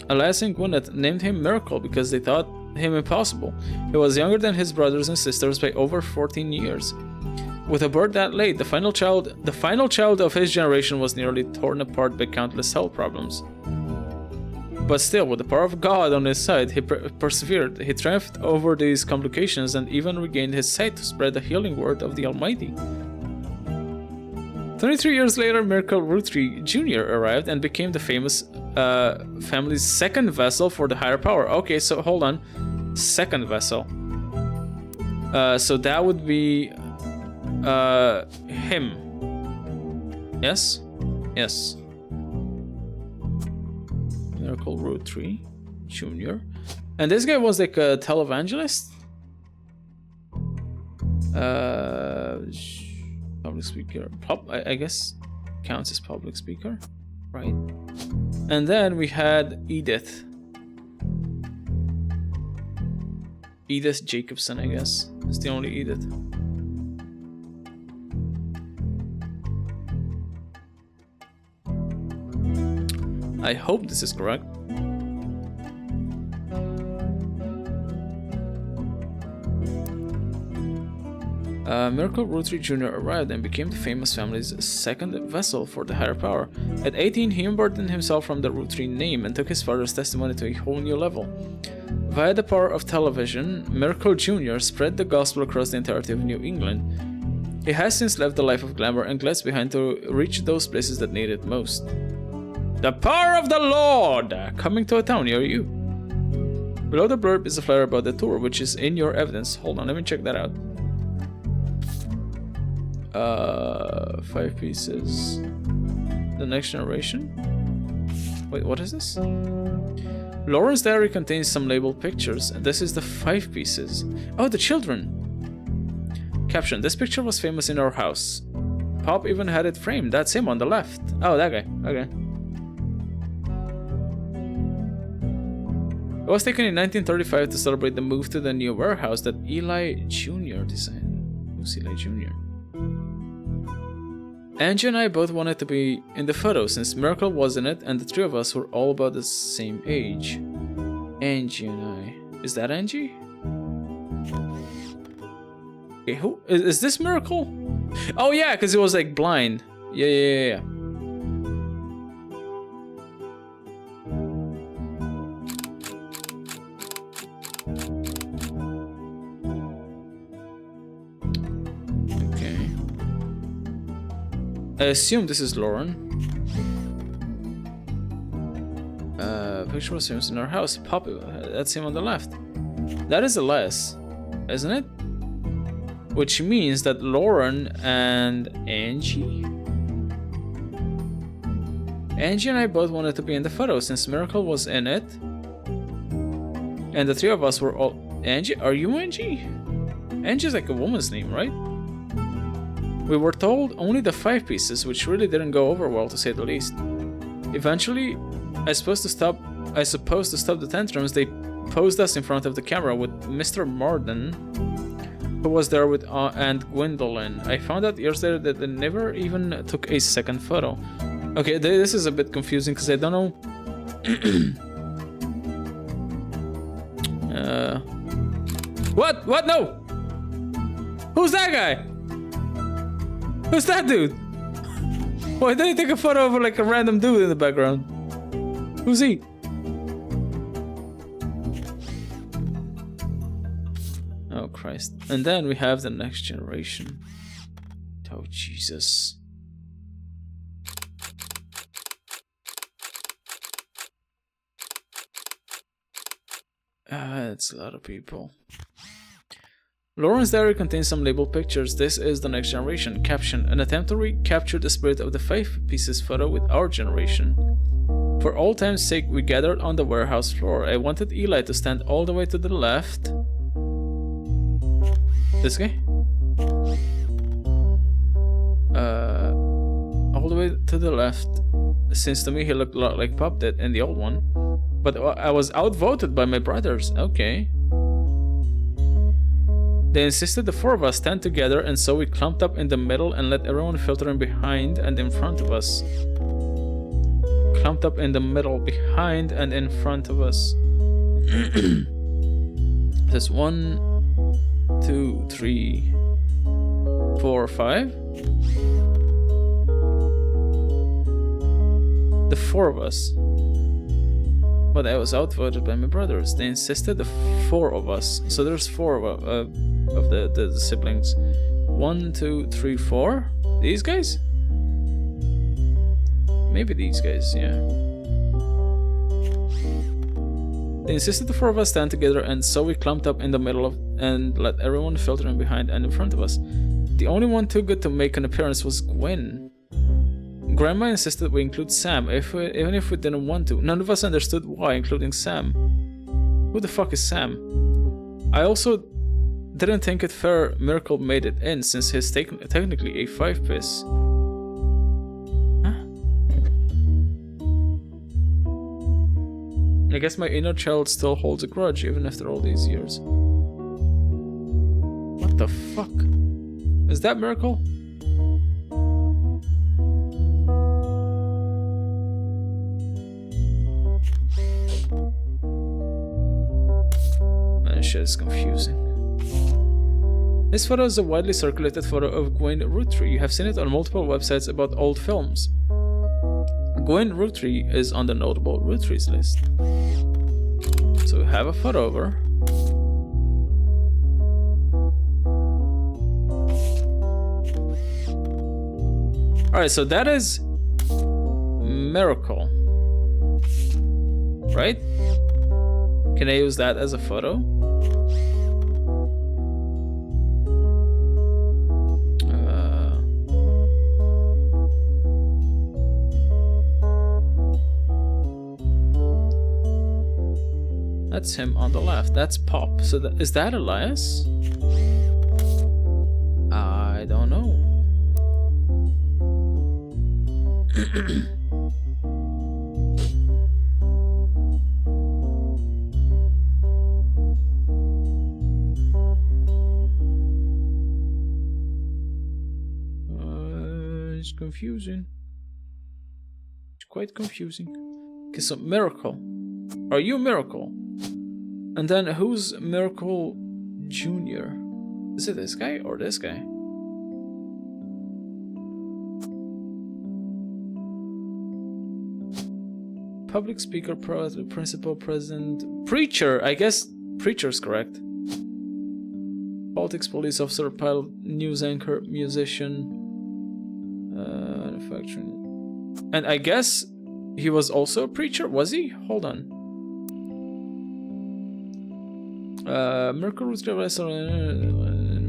Elias and Gwyneth named him Miracle because they thought him impossible. He was younger than his brothers and sisters by over 14 years. With a birth that late, the final child of his generation was nearly torn apart by countless health problems. But still, with the power of God on his side, he persevered. He triumphed over these complications and even regained his sight to spread the healing word of the Almighty. 23 years later, Miracle Roottrees Jr. arrived and became the famous family's second vessel for the higher power. Okay, so hold on. Second vessel. So that would be him. Yes? Yes. Miracle Roottrees Jr. And this guy was like a televangelist? Public speaker. I guess counts as public speaker, right? And then we had Edith Jacobson, I guess. It's the only Edith. I hope this is correct. Miracle Roottrees Jr. arrived and became the famous family's second vessel for the higher power. At 18, he unburdened himself from the Roottrees name and took his father's testimony to a whole new level. Via the power of television, Miracle Jr. spread the gospel across the entirety of New England. He has since left the life of glamour and glitz behind to reach those places that need it most. The power of the Lord! Coming to a town near you. Below the blurb is a flyer about the tour, which is in your evidence. Hold on, let me check that out. 5 pieces. The Next Generation? Wait, what is this? Lauren's diary contains some labeled pictures, and this is the 5 pieces. Oh, the children! Caption, this picture was famous in our house. Pop even had it framed. That's him on the left. Oh, that guy. Okay. It was taken in 1935 to celebrate the move to the new warehouse that Eli Jr. designed. Who's Eli Jr.? Angie and I both wanted to be in the photo since Miracle was in it and the three of us were all about the same age. Angie and I. Is that Angie? Okay, who is this Miracle? Oh yeah, because he was like blind. Yeah. Okay. I assume this is Lauren. Picture was him in our house. Pop, that's him on the left. That is Elias, isn't it? Which means that Lauren and Angie and I both wanted to be in the photo since Miracle was in it. And the three of us were all... Angie? Are you Angie? Angie's like a woman's name, right? We were told only the 5 pieces, which really didn't go over well to say the least. Eventually, I suppose to stop the tantrums, they posed us in front of the camera with Mr. Marden, who was there with Aunt Gwendolyn. I found out years later that they never even took a second photo. Okay, this is a bit confusing because I don't know. What? What? No! Who's that guy? Who's that dude? Why did he take a photo of like a random dude in the background? Who's he? Oh Christ. And then we have the next generation. Oh Jesus. It's a lot of people. Lauren's diary contains some labeled pictures. This is the next generation. Caption: an attempt to recapture the spirit of the 5 pieces photo with our generation. For old time's sake, we gathered on the warehouse floor. I wanted Eli to stand all the way to the left. This guy? All the way to the left. Since to me he looked a lot like Pop did in the old one. But I was outvoted by my brothers. Okay. They insisted the 4 of us stand together, and so we clumped up in the middle and let everyone filter in behind and in front of us. Clumped up in the middle, behind and in front of us. There's 1, 2, 3, 4, 5. The 4 of us. But I was outvoted by my brothers. They insisted the 4 of us. So there's 4 of the siblings. 1, 2, 3, 4. These guys? Maybe these guys, yeah. They insisted the 4 of us stand together, and so we clumped up in the middle and let everyone filter in behind and in front of us. The only one too good to make an appearance was Gwen. Grandma insisted we include Sam, even if we didn't want to. None of us understood why, including Sam. Who the fuck is Sam? I also didn't think it fair Miracle made it in, since he's technically a 5-piece. Huh? I guess my inner child still holds a grudge, even after all these years. What the fuck? Is that Miracle? That shit is confusing. This photo is a widely circulated photo of Gwen Roottrees. You have seen it on multiple websites about old films. Gwen Roottrees is on the notable Roottrees list. So we have a photo of her. Alright, so that is Miracle. Right? Can I use that as a photo? That's him on the left. That's Pop. So is that Elias? I don't know. It's confusing. It's quite confusing. Okay, so Miracle. Are you Miracle? And then who's Miracle Jr.? Is it this guy or this guy? Public speaker, principal, president, preacher. I guess preacher's correct. Politics, police officer, pilot, news anchor, musician, manufacturing. And I guess he was also a preacher, was he? Hold on. Miracle Roottrees,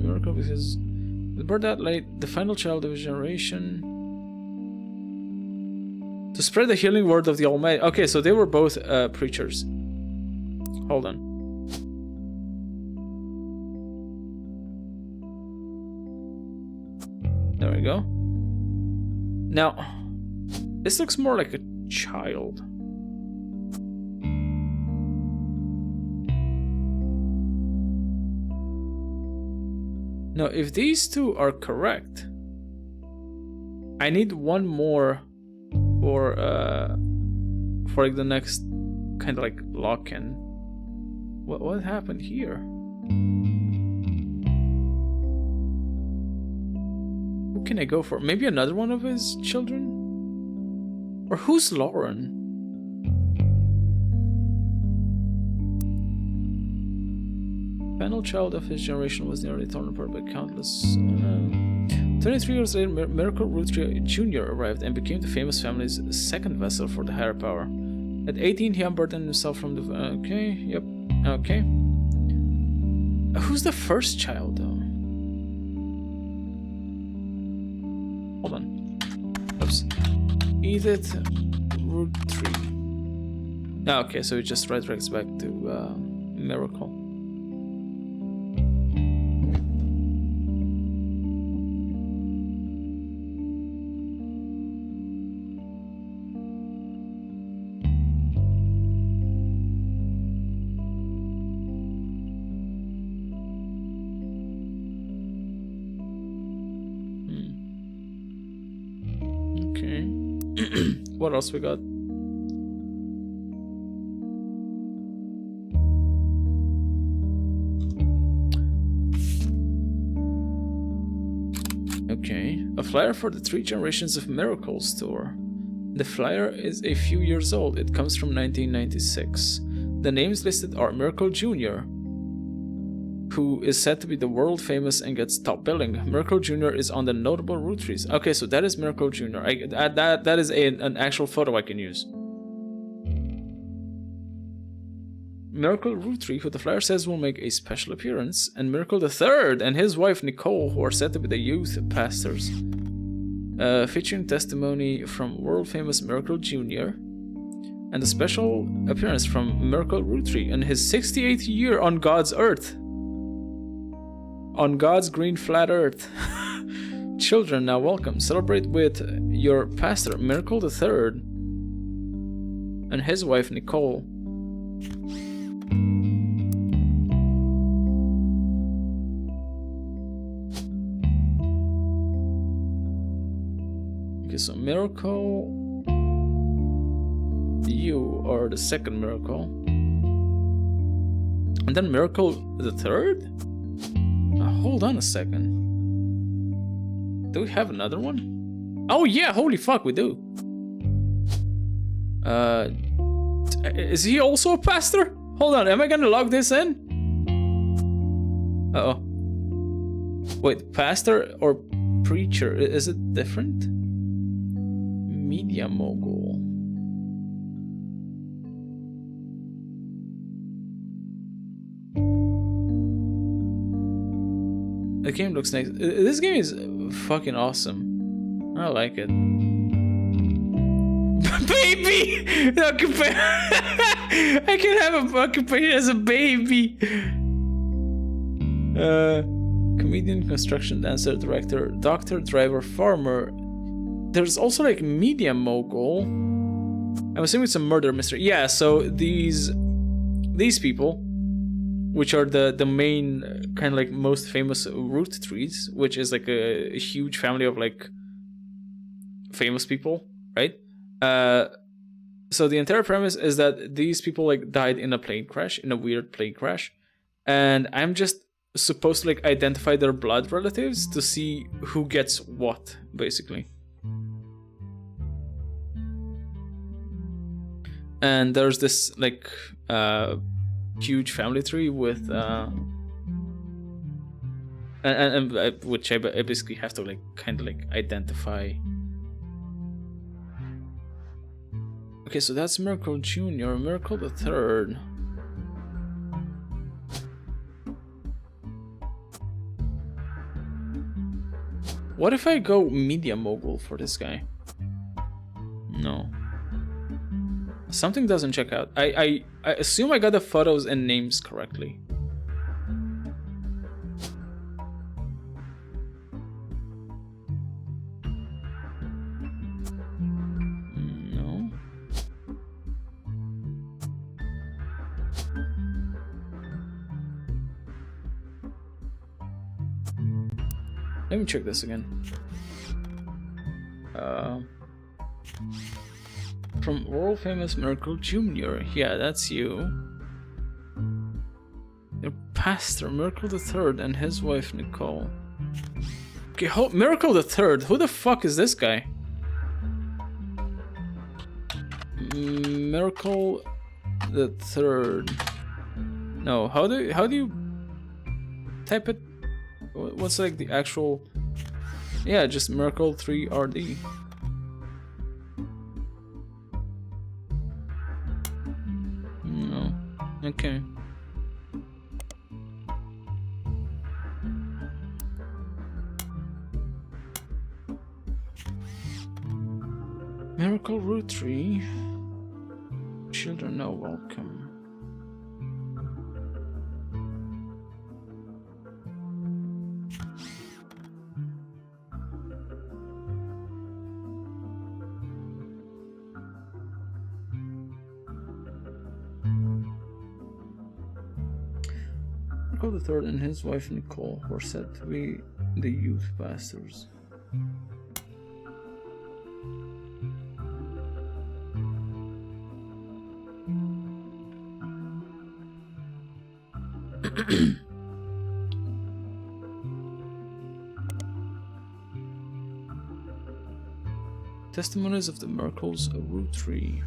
Miracle because the birth that Lyte, the final child of a generation. To spread the healing word of the Almighty. Okay, so they were both preachers. Hold on. There we go. Now, this looks more like a child. Now, if these two are correct, I need one more for like the next kind of like lock-in. What happened here? Who can I go for? Maybe another one of his children? Or who's Lauren? Final child of his generation was nearly torn apart by countless. 23 years later, Miracle Roottrees Jr. arrived and became the famous family's second vessel for the higher power. At 18, he unburdened himself from the. Okay, yep, okay. Who's the first child, though? Hold on. Oops. Edith Roottrees. Ah, okay, so it just resurrects back to Miracle. What else we got? Okay, a flyer for the 3 Generations of Miracles tour. The flyer is a few years old. It comes from 1996. The names listed are Miracle Jr., who is said to be the world famous and gets top billing. Miracle Jr. is on the notable Roottrees. Okay, so that is Miracle Jr. That is an actual photo I can use. Miracle Roottrees, who the flyer says will make a special appearance, and Miracle III and his wife Nicole, who are said to be the youth pastors. Featuring testimony from world famous Miracle Jr. and a special appearance from Miracle Roottrees in his 68th year on God's earth. On God's green flat earth. Children, now welcome. Celebrate with your pastor, Miracle III, and his wife, Nicole. Okay, so Miracle, you are the second Miracle. And then Miracle the third? Hold on a second. Do we have another one? Oh yeah, holy fuck, we do. Is he also a pastor? Hold on, am I gonna log this in? Uh-oh. Wait, pastor or preacher? Is it different? Media mogul. The game looks nice. This game is fucking awesome. I like it. Baby! I can have a occupation as a baby. Comedian, construction, dancer, director, doctor, driver, farmer. There's also like media mogul. I'm assuming it's a murder mystery. Yeah, so these people, which are the main kind of like most famous Roottrees, which is like a huge family of like famous people, right? So the entire premise is that these people like died in a plane crash, in a weird plane crash, and I'm just supposed to like identify their blood relatives to see who gets what, basically. And there's this like huge family tree with and which I basically have to like kind of like identify. Okay, so that's Miracle Jr., Miracle the Third. What if I go Media Mogul for this guy? No. Something doesn't check out. I assume I got the photos and names correctly. No. Let me check this again. From world famous Miracle Jr. Yeah, that's you. Your pastor, Miracle the Third, and his wife Nicole. Okay, Miracle the Third. Who the fuck is this guy? Miracle the Third. No, how do you type it? What's like the actual? Yeah, just Miracle 3 RD. No. Okay. Miracle Roottrees. Children are welcome. Miracle the Third and his wife Nicole were said to be the youth pastors. Testimonies of the Miracles of Roottrees.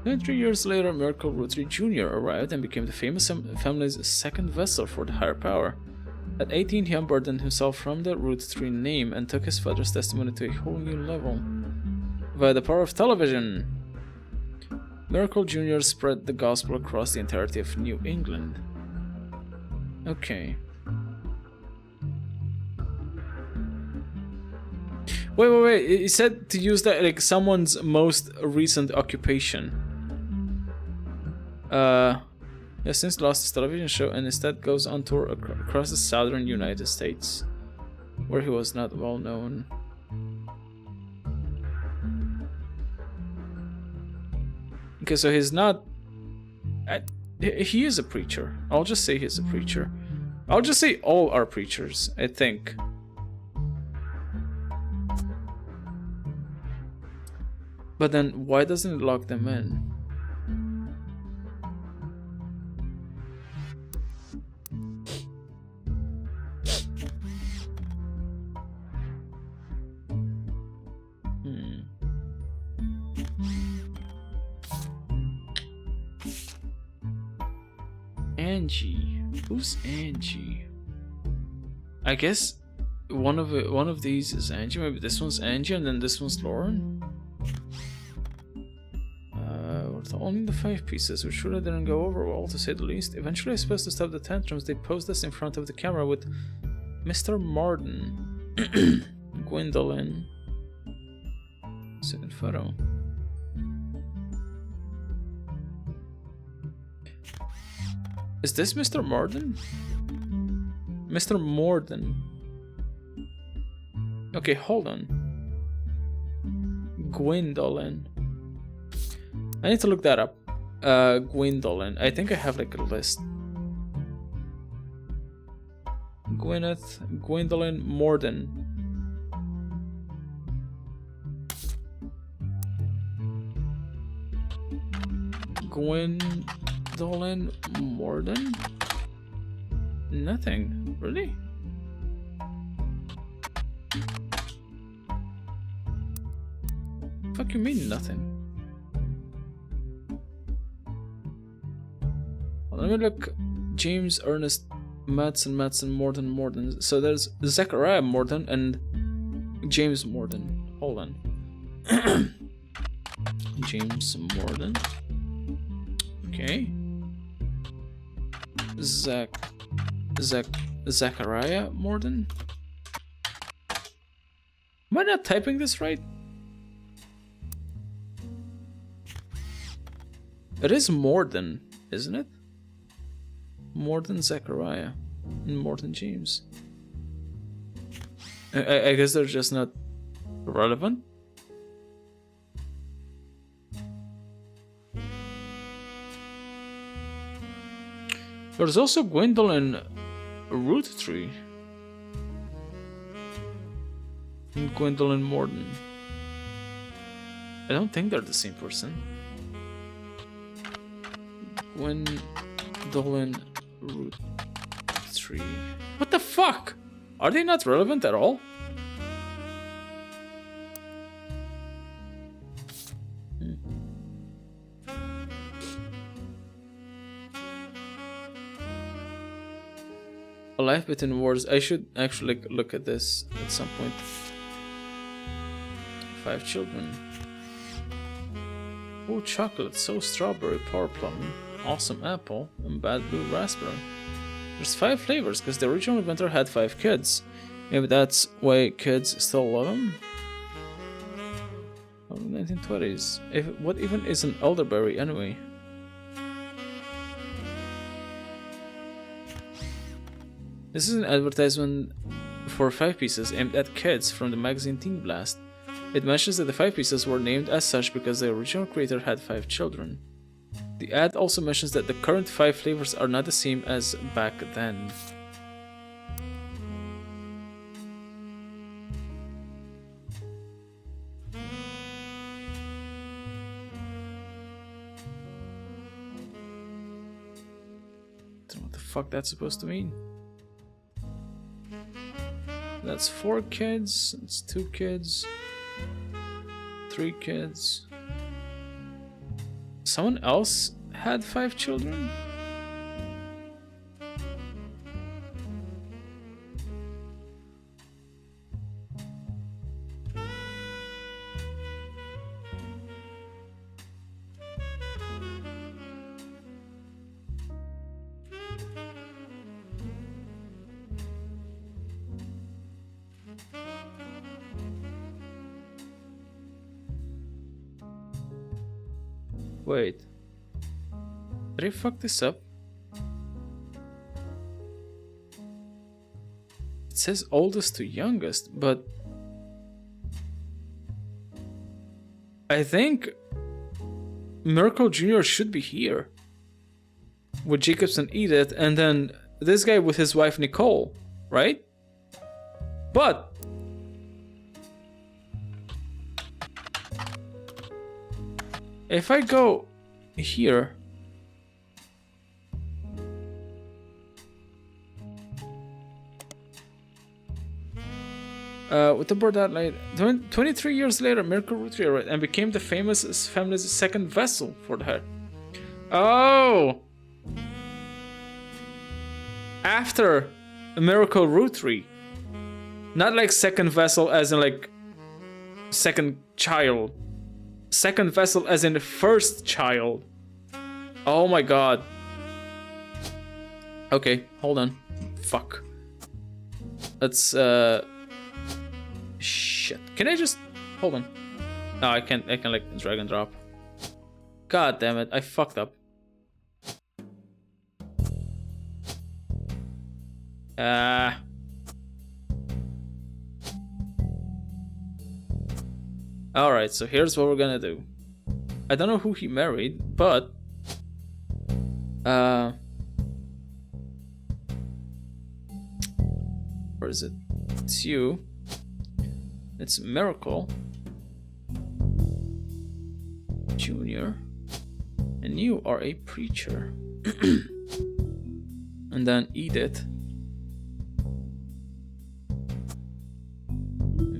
23 years later, Miracle Roottrees Jr. arrived and became the famous family's second vessel for the higher power. At 18, he unburdened himself from the Roottrees name and took his father's testimony to a whole new level. Via the power of television, Miracle Jr. spread the gospel across the entirety of New England. Okay. Wait. It said to use that like someone's most recent occupation. Has since lost his television show and instead goes on tour across the southern United States, where he was not well known. Okay, so he's not. He is a preacher. I'll just say he's a preacher. I'll just say all are preachers, I think. But then, why doesn't it lock them in? Angie. Who's Angie? I guess one of these is Angie. Maybe this one's Angie and then this one's Lauren. Only the 5 pieces, which really didn't go over well, to say the least. Eventually, supposed to stop the tantrums, they posed us in front of the camera with Mr. Martin, Gwendolyn. Second photo. Is this Mr. Martin? Mr. Morden. Okay, hold on. Gwendolyn. I need to look that up. Gwendolyn. I think I have like a list. Gwyneth, Gwendolyn Morden. Gwendolyn Morden? Nothing. Really? Fuck you mean nothing? Let me look. James Ernest Madsen Morden. So there's Zachariah Morden and James Morden. Hold on. James Morden. Okay. Zachariah Morden. Am I not typing this right? It is Morden, isn't it? Morden Zachariah and Morden James. I guess they're just not relevant. There's also Gwendolyn Roottrees and Gwendolyn Morden. I don't think they're the same person. Gwendolyn Roottrees. What the fuck? Are they not relevant at all? A Life Between Wars. I should actually look at this at some point. 5 children. Oh, chocolate, so strawberry, power plum, awesome apple, and bad blue raspberry. There's 5 flavors because the original inventor had 5 kids. Maybe that's why kids still love them. Oh, 1920s. What even is an elderberry anyway? This is an advertisement for 5 pieces aimed at kids from the magazine Teen Blast. It mentions that the 5 pieces were named as such because the original creator had 5 children. The ad also mentions that the current 5 flavors are not the same as back then. Don't know what the fuck that's supposed to mean. That's 4 kids, it's 2 kids, 3 kids. Someone else had 5 children? Wait. Did I fuck this up? It says oldest to youngest, but I think Miracle Jr. should be here with Jacobs and Edith, and then this guy with his wife Nicole, right? But if I go here, with the board that late, 23 years later, Miracle Roottrees arrived and became the famous family's second vessel for the head. Oh! After Miracle Roottrees. Not like second vessel as in like second child. Second vessel as in the first child. Oh my god. Okay, hold on. Fuck. Let's shit. Can I just hold on? No, I can't. I can like drag and drop. God damn it, I fucked up. Alright, so here's what we're gonna do. I don't know who he married, but where is it? It's you. It's Miracle Junior. And you are a preacher. And then Edith.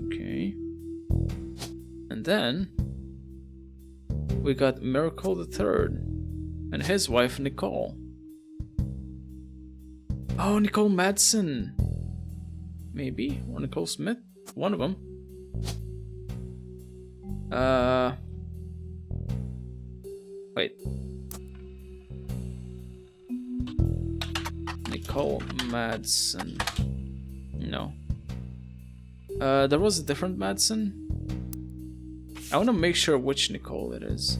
Okay. And then we got Miracle the Third and his wife Nicole. Oh, Nicole Madsen. Maybe. Or Nicole Smith. One of them. Wait. Nicole Madsen. No. There was a different Madsen. I want to make sure which Nicole it is.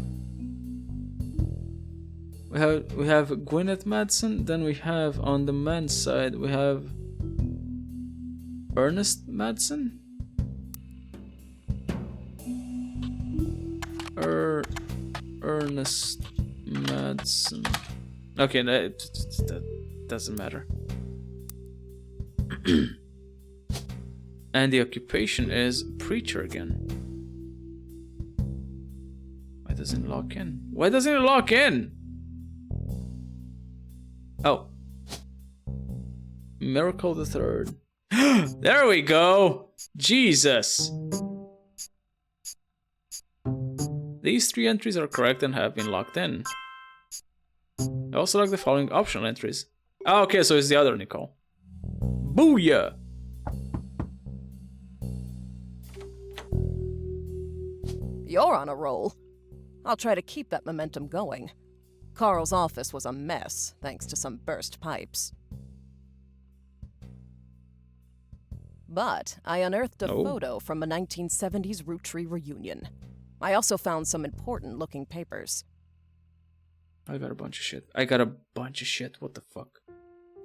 We have Gwyneth Madsen. Then we have on the men's side we have Ernest Madsen. Ernest Madsen. Okay, that doesn't matter. And the occupation is preacher again. Why doesn't it lock in? Why doesn't it lock in? Oh. Miracle the Third. There we go! Jesus! These 3 entries are correct and have been locked in. I also like the following optional entries. Oh, okay, so it's the other Nicole. Booyah! You're on a roll. I'll try to keep that momentum going. Carl's office was a mess, thanks to some burst pipes. But I unearthed a photo from a 1970s Roottrees reunion. I also found some important-looking papers. I got a bunch of shit. What the fuck?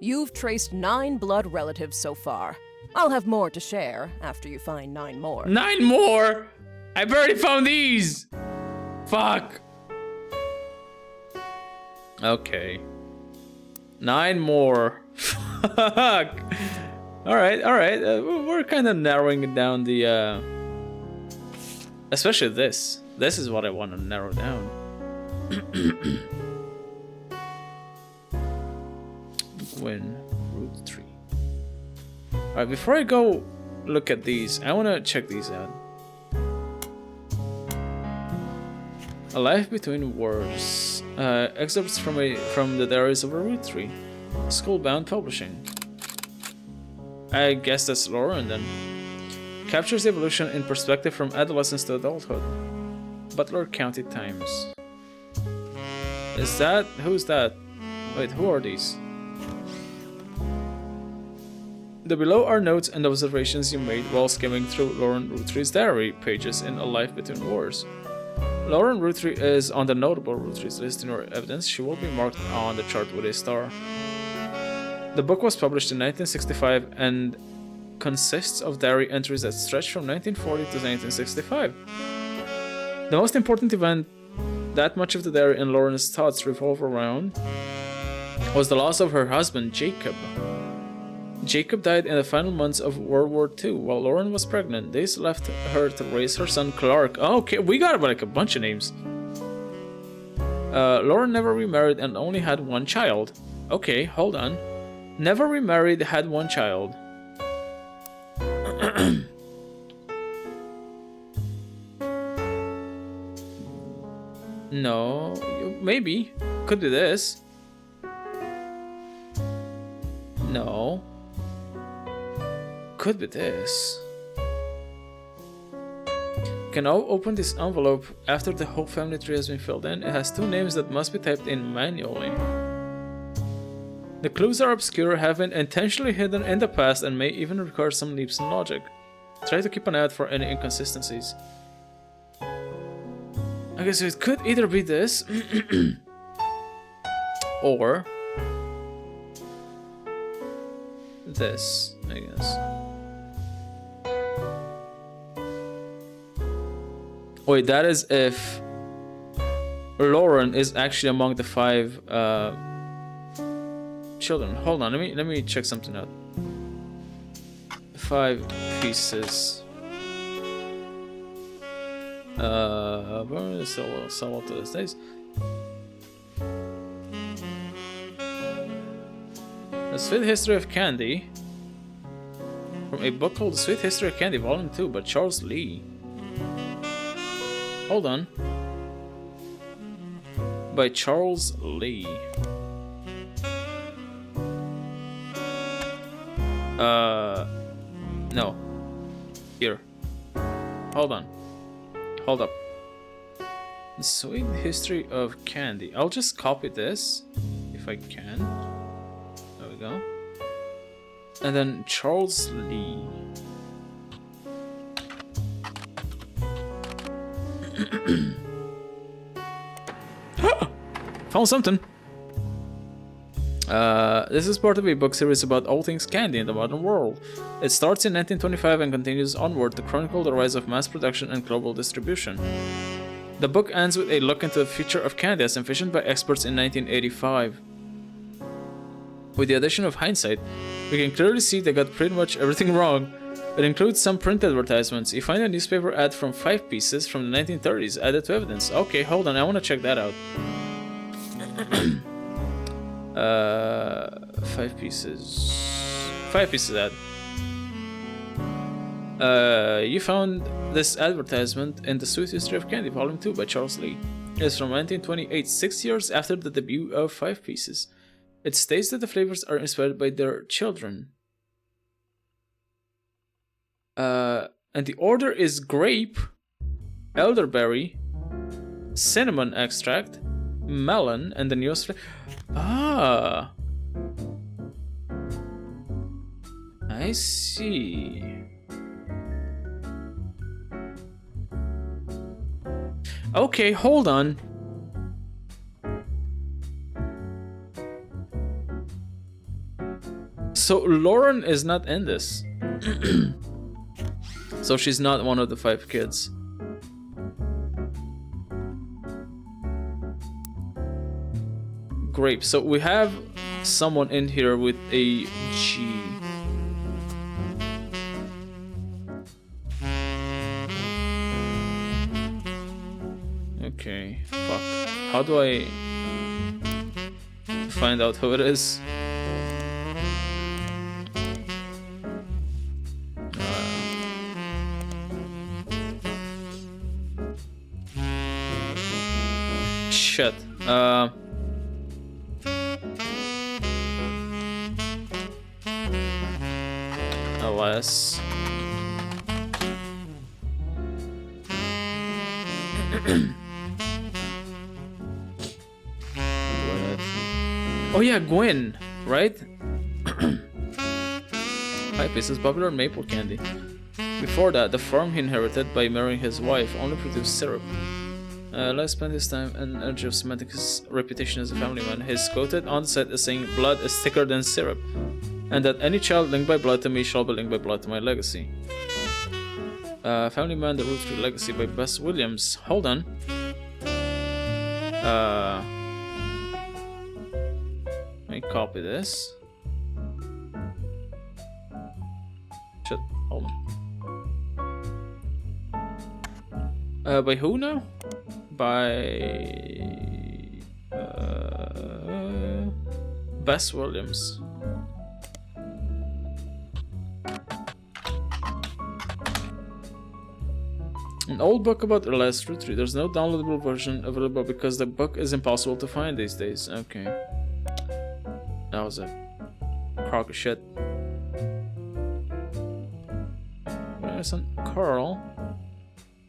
You've traced 9 blood relatives so far. I'll have more to share after you find 9 more. 9 more?! I've already found these! Fuck! Okay. 9 more. Fuck! Alright. We're kind of narrowing it down the, especially this. This is what I want to narrow down. Win Roottrees. Alright, before I go look at these, I want to check these out. A Life Between Wars. Excerpts from the Diaries of a Roottrees. Schoolbound Publishing. I guess that's Lauren then. Captures the evolution in perspective from adolescence to adulthood. Butler County Times. Is that? Who's that? Wait, who are these? The below are notes and observations you made while skimming through Lauren Roottrees' diary pages in A Life Between Wars. Lauren Roottrees is on the notable Roottrees list. In your evidence, she will be marked on the chart with a star. The book was published in 1965 and consists of diary entries that stretch from 1940 to 1965. The most important event that much of the diary and Lauren's thoughts revolve around was the loss of her husband, Jacob. Jacob died in the final months of World War II while Lauren was pregnant. This left her to raise her son Clark. Oh, okay, we got like a bunch of names. Lauren never remarried and only had 1 child. Okay, hold on. Never remarried, had 1 child. No, maybe. Could be this. No. Could be this. Can now open this envelope after the whole family tree has been filled in. It has 2 names that must be typed in manually. The clues are obscure, have been intentionally hidden in the past, and may even require some leaps in logic. Try to keep an eye out for any inconsistencies. Okay, so it could either be this, or this, I guess. Wait, that is if Lauren is actually among the 5 children. Hold on, let me check something out. 5 pieces. Sell to the States. A Sweet History of Candy. From a book called The Sweet History of Candy, Volume 2 by Charles Lee. Hold on. By Charles Lee. No. Here. Hold on. Hold up. The Sweet History of Candy. I'll just copy this, if I can. There we go. And then Charles Lee. Found something. This is part of a book series about all things candy in the modern world. It starts in 1925 and continues onward to chronicle the rise of mass production and global distribution. The book ends with a look into the future of candy as envisioned by experts in 1985. With the addition of hindsight, we can clearly see they got pretty much everything wrong. It includes some print advertisements. You find a newspaper ad from 5 Pieces from the 1930s added to evidence. Okay, hold on, I want to check that out. 5 Pieces. 5 Pieces ad. You found this advertisement in The Sweet History of Candy, Volume 2 by Charles Lee. It's from 1928, 6 years after the debut of 5 Pieces. It states that the flavors are inspired by their children. And the order is grape, elderberry, cinnamon extract, melon, and the newest flavor. Ah, I see. Okay, hold on. So Lauren is not in this. So she's not one of the 5 kids. Grape. So we have someone in here with a G. Okay. Fuck. How do I find out who it is? Shit. Alas. Oh yeah, Gwen, right? 5 Pieces popular maple candy. Before that, the farm he inherited by marrying his wife only produced syrup. Lyte spent his time and energy of cementing his reputation as a family man. His quoted on the set as saying, "Blood is thicker than syrup, and that any child linked by blood to me shall be linked by blood to my legacy." Family Man, The Roottrees Legacy by Bess Williams. Hold on. Let me copy this. Shit, hold on. By who now? By Bess Williams. An old book about the last Roottrees. There's no downloadable version available because the book is impossible to find these days. Okay. That was a crock of shit. My son Carl.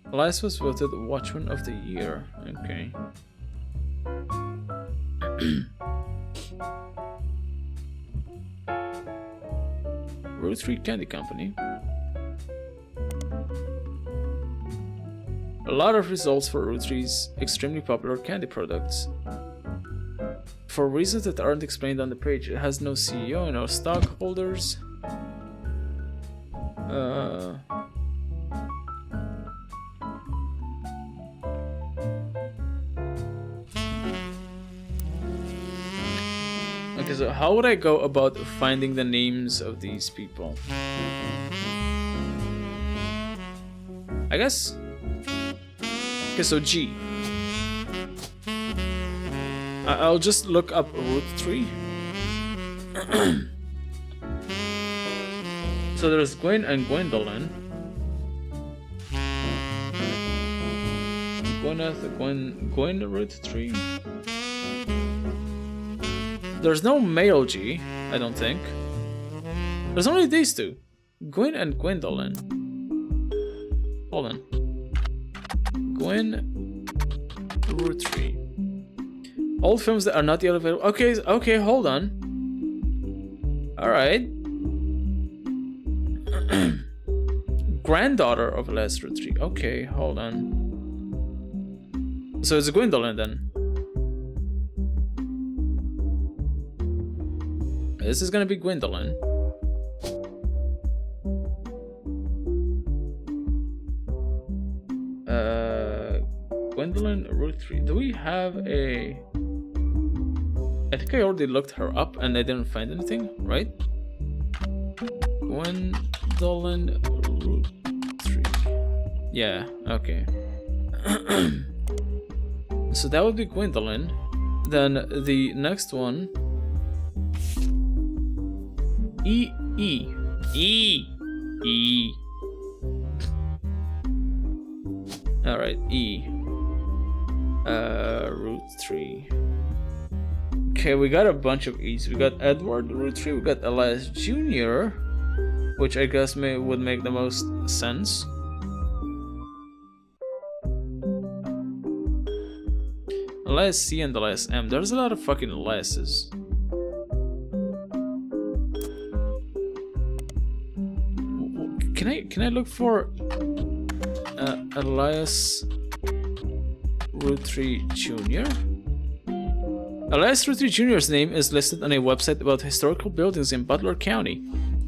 Lyte was voted Watchman of the Year. Okay. Roottrees Candy Company. A lot of results for Roottrees' extremely popular candy products. For reasons that aren't explained on the page, it has no CEO, no stockholders. Okay, so how would I go about finding the names of these people? I guess. Okay, so G. I'll just look up Roottrees. So there's Gwen and Gwendolyn. Gwyneth, Gwen Roottrees. There's no male G, I don't think. There's only these two. Gwen and Gwendolyn. Hold on. Gwen Roottrees. Old films that are not yet available. Okay, hold on. Alright. Granddaughter of Elias Roottrees. Okay, hold on. So it's Gwendolyn then. This is gonna be Gwendolyn. Gwendolyn Roottrees. Do we have a... I think I already looked her up and I didn't find anything, right? Gwendolyn Roottrees. Yeah, okay. So that would be Gwendolyn. Then the next one... E. Alright, E. Roottrees. Okay, we got a bunch of E's. We got Edward Roottrees, we got Elias Jr., which I guess would make the most sense. Elias C and Elias M. There's a lot of fucking Eliases. Can I look for Elias Roottrees Jr.? Elias Roottrees Jr.'s name is listed on a website about historical buildings in Butler County.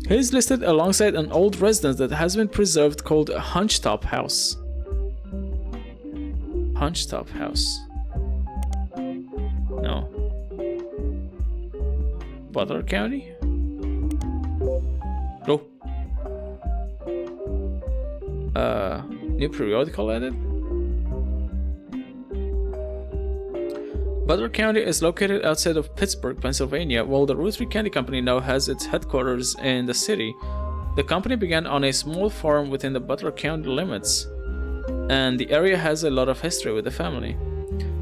He is listed alongside an old residence that has been preserved called Hunchetop House. Hunchetop House. No. Butler County? No. New periodical added? Butler County is located outside of Pittsburgh, Pennsylvania, while the Roottrees Candy Company now has its headquarters in the city. The company began on a small farm within the Butler County limits, and the area has a lot of history with the family.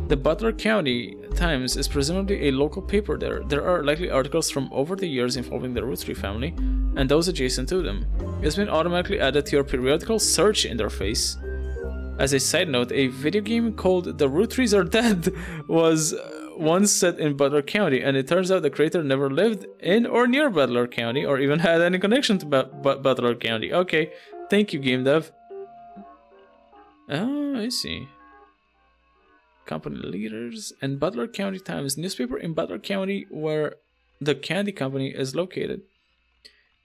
The Butler County Times is presumably a local paper there. There are likely articles from over the years involving the Roottrees family and those adjacent to them. It's been automatically added to your periodical search interface. As a side note, a video game called The Roottrees Are Dead was once set in Butler County, and it turns out the creator never lived in or near Butler County or even had any connection to Butler County. Okay, thank you, game dev. Oh, I see. Company leaders and Butler County Times, newspaper in Butler County where the candy company is located.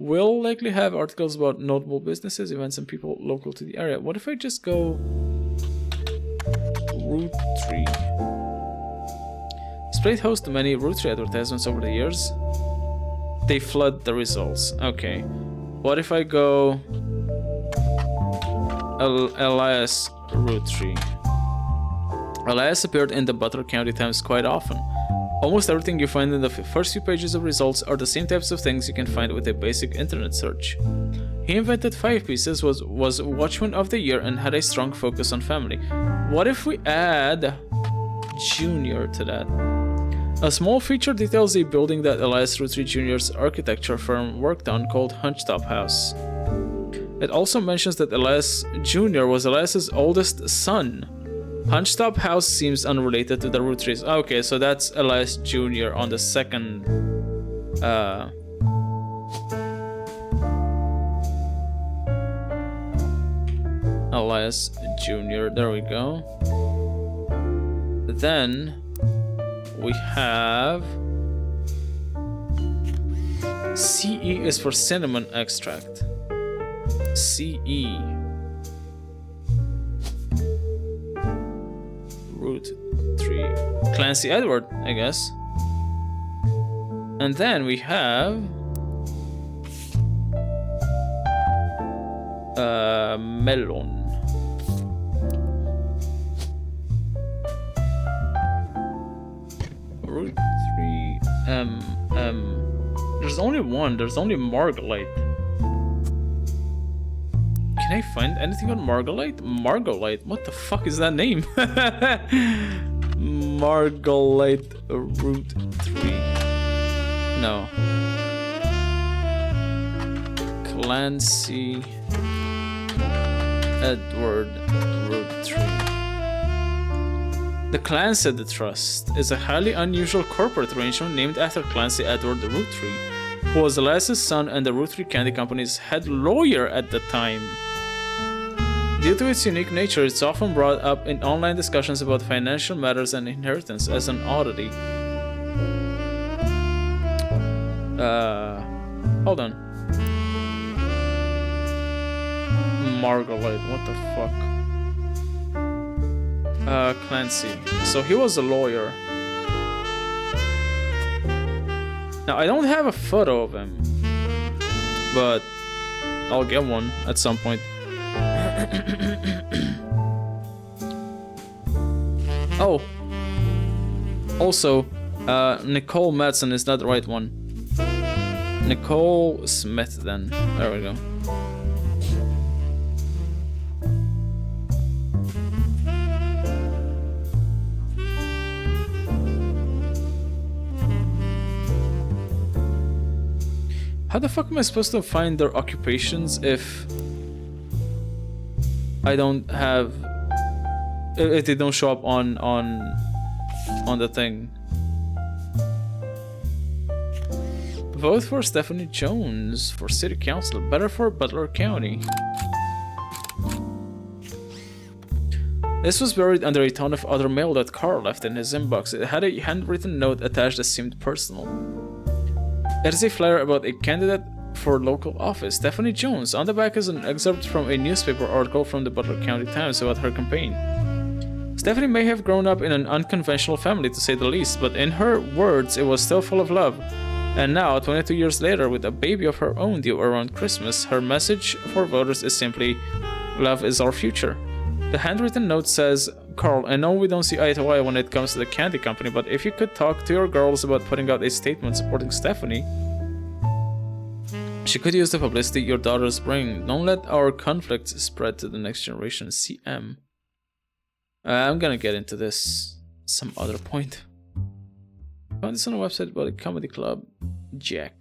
Will likely have articles about notable businesses, events, and people local to the area. What if I just go Roottrees? Displayed host to many Roottrees advertisements over the years. They flood the results. Okay. What if I go Elias Roottrees? Elias appeared in the Butler County Times quite often. Almost everything you find in the first few pages of results are the same types of things you can find with a basic internet search. He invented 5 pieces, was Watchman of the Year, and had a strong focus on family. What if we add Junior to that? A small feature details a building that Elias Roottrees Jr.'s architecture firm worked on called Hunchetop House. It also mentions that Elias Jr. was Elias's oldest son. Hunchetop House seems unrelated to the Roottrees. Okay, so that's Elias Jr. on the second Elias Jr. There we go. Then we have CE is for cinnamon extract. CE. Roottrees. Clancy Edward, I guess. And then we have melon. Roottrees. There's only one. There's only Lyte. Can I find anything on Margolite? Margolite? What the fuck is that name? Margolite Route 3. No. Clancy Edward Route 3. The Clancy at the Trust is a highly unusual corporate arrangement named after Clancy Edward Roottrees, who was Elias's son and the Roottrees Candy Company's head lawyer at the time. Due to its unique nature, it's often brought up in online discussions about financial matters and inheritance as an oddity. Hold on. Margolite, what the fuck? Clancy. So he was a lawyer. Now, I don't have a photo of him, but I'll get one at some point. Oh. Also, Nicole Madsen is not the right one. Nicole Smith, then. There we go. How the fuck am I supposed to find their occupations if I don't have, if they don't show up on the thing? Vote for Stephanie Jones for City Council. Better for Butler County. This was buried under a ton of other mail that Carl left in his inbox. It had a handwritten note attached that seemed personal. It is a flyer about a candidate for local office, Stephanie Jones. On the back is an excerpt from a newspaper article from the Butler County Times about her campaign. Stephanie may have grown up in an unconventional family, to say the least, but in her words, it was still full of love. And now, 22 years later, with a baby of her own due around Christmas, her message for voters is simply, "Love is our future." The handwritten note says, "Carl, I know we don't see eye to eye when it comes to the candy company, but if you could talk to your girls about putting out a statement supporting Stephanie, she could use the publicity your daughters bring. Don't let our conflicts spread to the next generation. CM." I'm gonna get into this some other point. Found this on a website about a comedy club. Jack.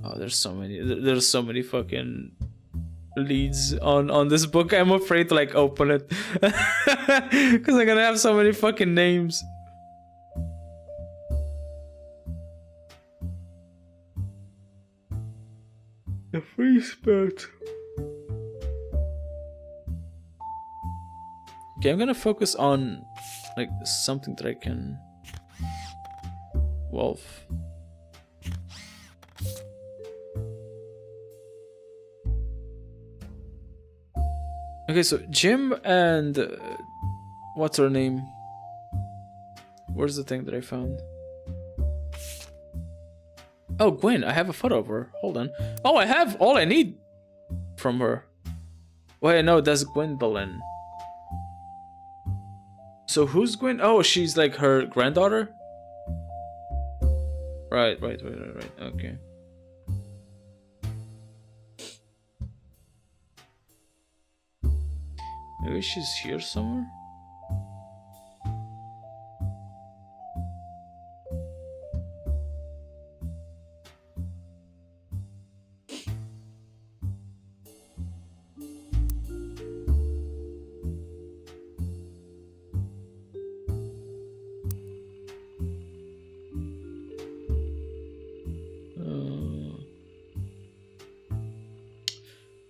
Oh, there's so many fucking leads on this book. I'm afraid to like open it because I'm gonna have so many fucking names. The free spot. Okay, I'm gonna focus on like something that I can Wolf. Okay, so Jim and what's her name? Where's the thing that I found? Oh, Gwen. I have a photo of her. Hold on. Oh, I have all I need from her. Wait, no, that's Gwendolyn. So who's Gwen? Oh, she's like her granddaughter? Right. Okay. Maybe she's here somewhere?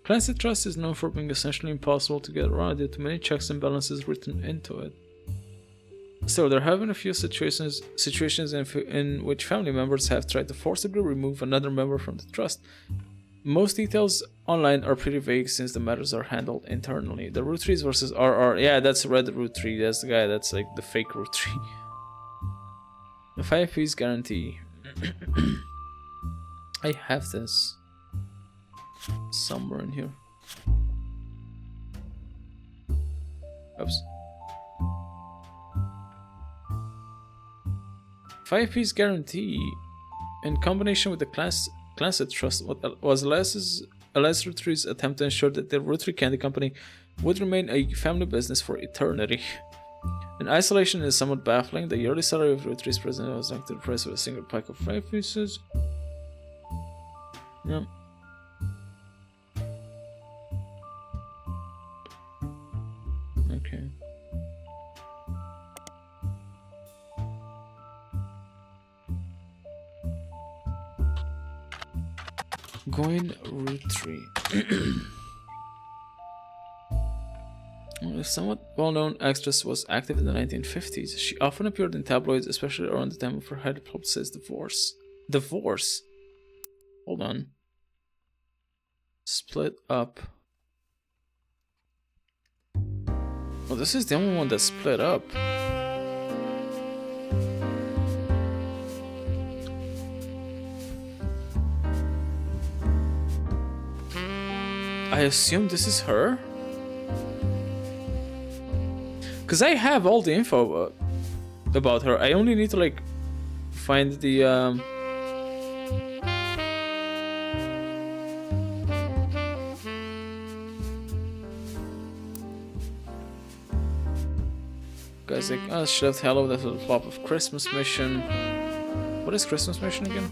Clancy Trust is known for being essentially impossible to get around due to many checks and balances written into it. Still, there have been a few situations in which family members have tried to forcibly remove another member from the trust. Most details online are pretty vague since the matters are handled internally. The Roottrees versus RR. Yeah, that's Red Roottree. That's the guy that's like the fake Roottree. The 5 piece guarantee. I have this somewhere in here. Oops. 5 piece guarantee in combination with the glance at trust. What was Elias Rootrees' attempt to ensure that the Roottry Candy Company would remain a family business for eternity. In isolation, it is somewhat baffling. The yearly salary of Roottry's president was linked to the price of a single pack of fry pieces. Yep. Okay. Going Roottry. A somewhat well-known actress, was active in the 1950s. She often appeared in tabloids, especially around the time of her highly publicized divorce. Divorce? Hold on. Split up. Well, this is the only one that split up. I assume this is her? Because I have all the info about her. I only need to, like, find the, Guys, like, oh, she left hello, that's a flop of Christmas Mission. What is Christmas Mission again?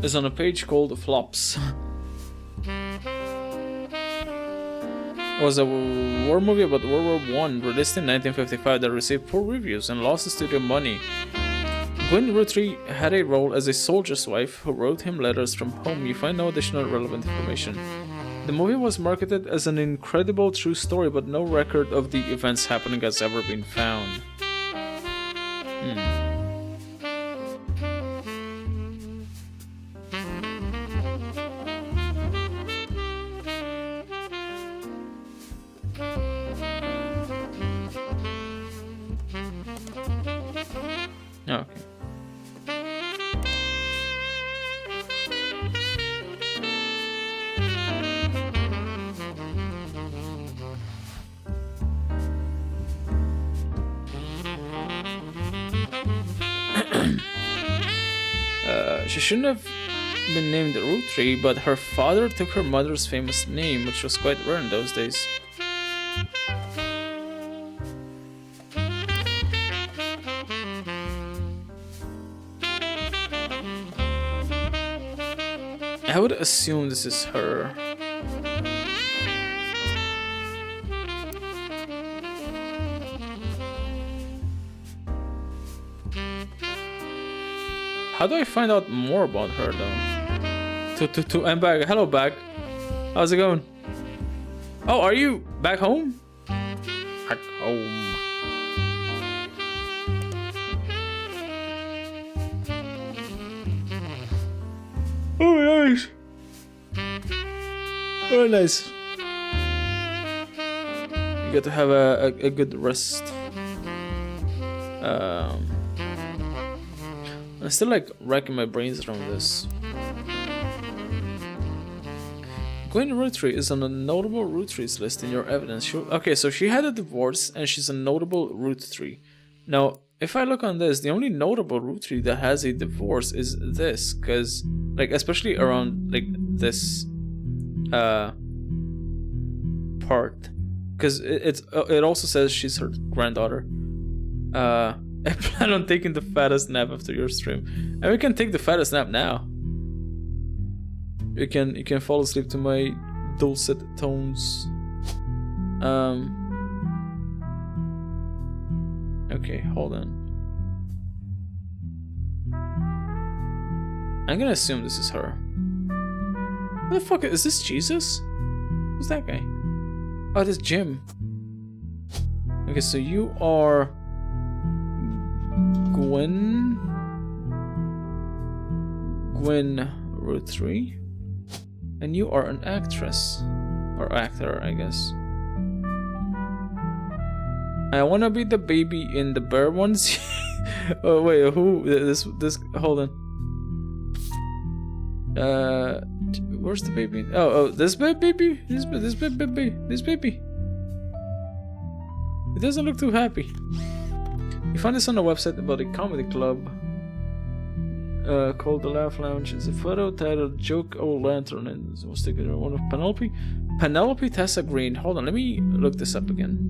It's on a page called Flops. It was a war movie about World War I, released in 1955, that received poor reviews and lost the studio money. Gwen Roottry had a role as a soldier's wife who wrote him letters from home. You find no additional relevant information. The movie was marketed as an incredible true story, but no record of the events happening has ever been found. Okay. She shouldn't have been named Roottry, but her father took her mother's famous name, which was quite rare in those days. I would assume this is her. How do I find out more about her though? I'm back. Hello, back. How's it going? Oh, are you back home? Back home. Oh, nice. Very nice. You get to have a good rest. I'm still like racking my brains around this. Gwen Roottry is on a notable Roottrees list in your evidence. Okay, so she had a divorce and she's a notable Roottry. Now, if I look on this, the only notable Roottry that has a divorce is this, because like especially around like this part, because it also says she's her granddaughter. I plan on taking the fattest nap after your stream, and we can take the fattest nap now. You can fall asleep to my dulcet tones. Okay, hold on. I'm gonna assume this is her. What the fuck is this? Jesus? Who's that guy? Oh, this Jim. Okay, so you are Gwen Roottry, and you are an actress or actor, I guess. I wanna be the baby in the bear ones. Oh wait, who? This. Hold on. Where's the baby? Oh, this baby. This baby. It doesn't look too happy. You find this on a website about a comedy club. called The Laugh Lounge. It's a photo titled Joke Old Lantern, and it was taken one of Penelope Tessa Green. Hold on, let me look this up again.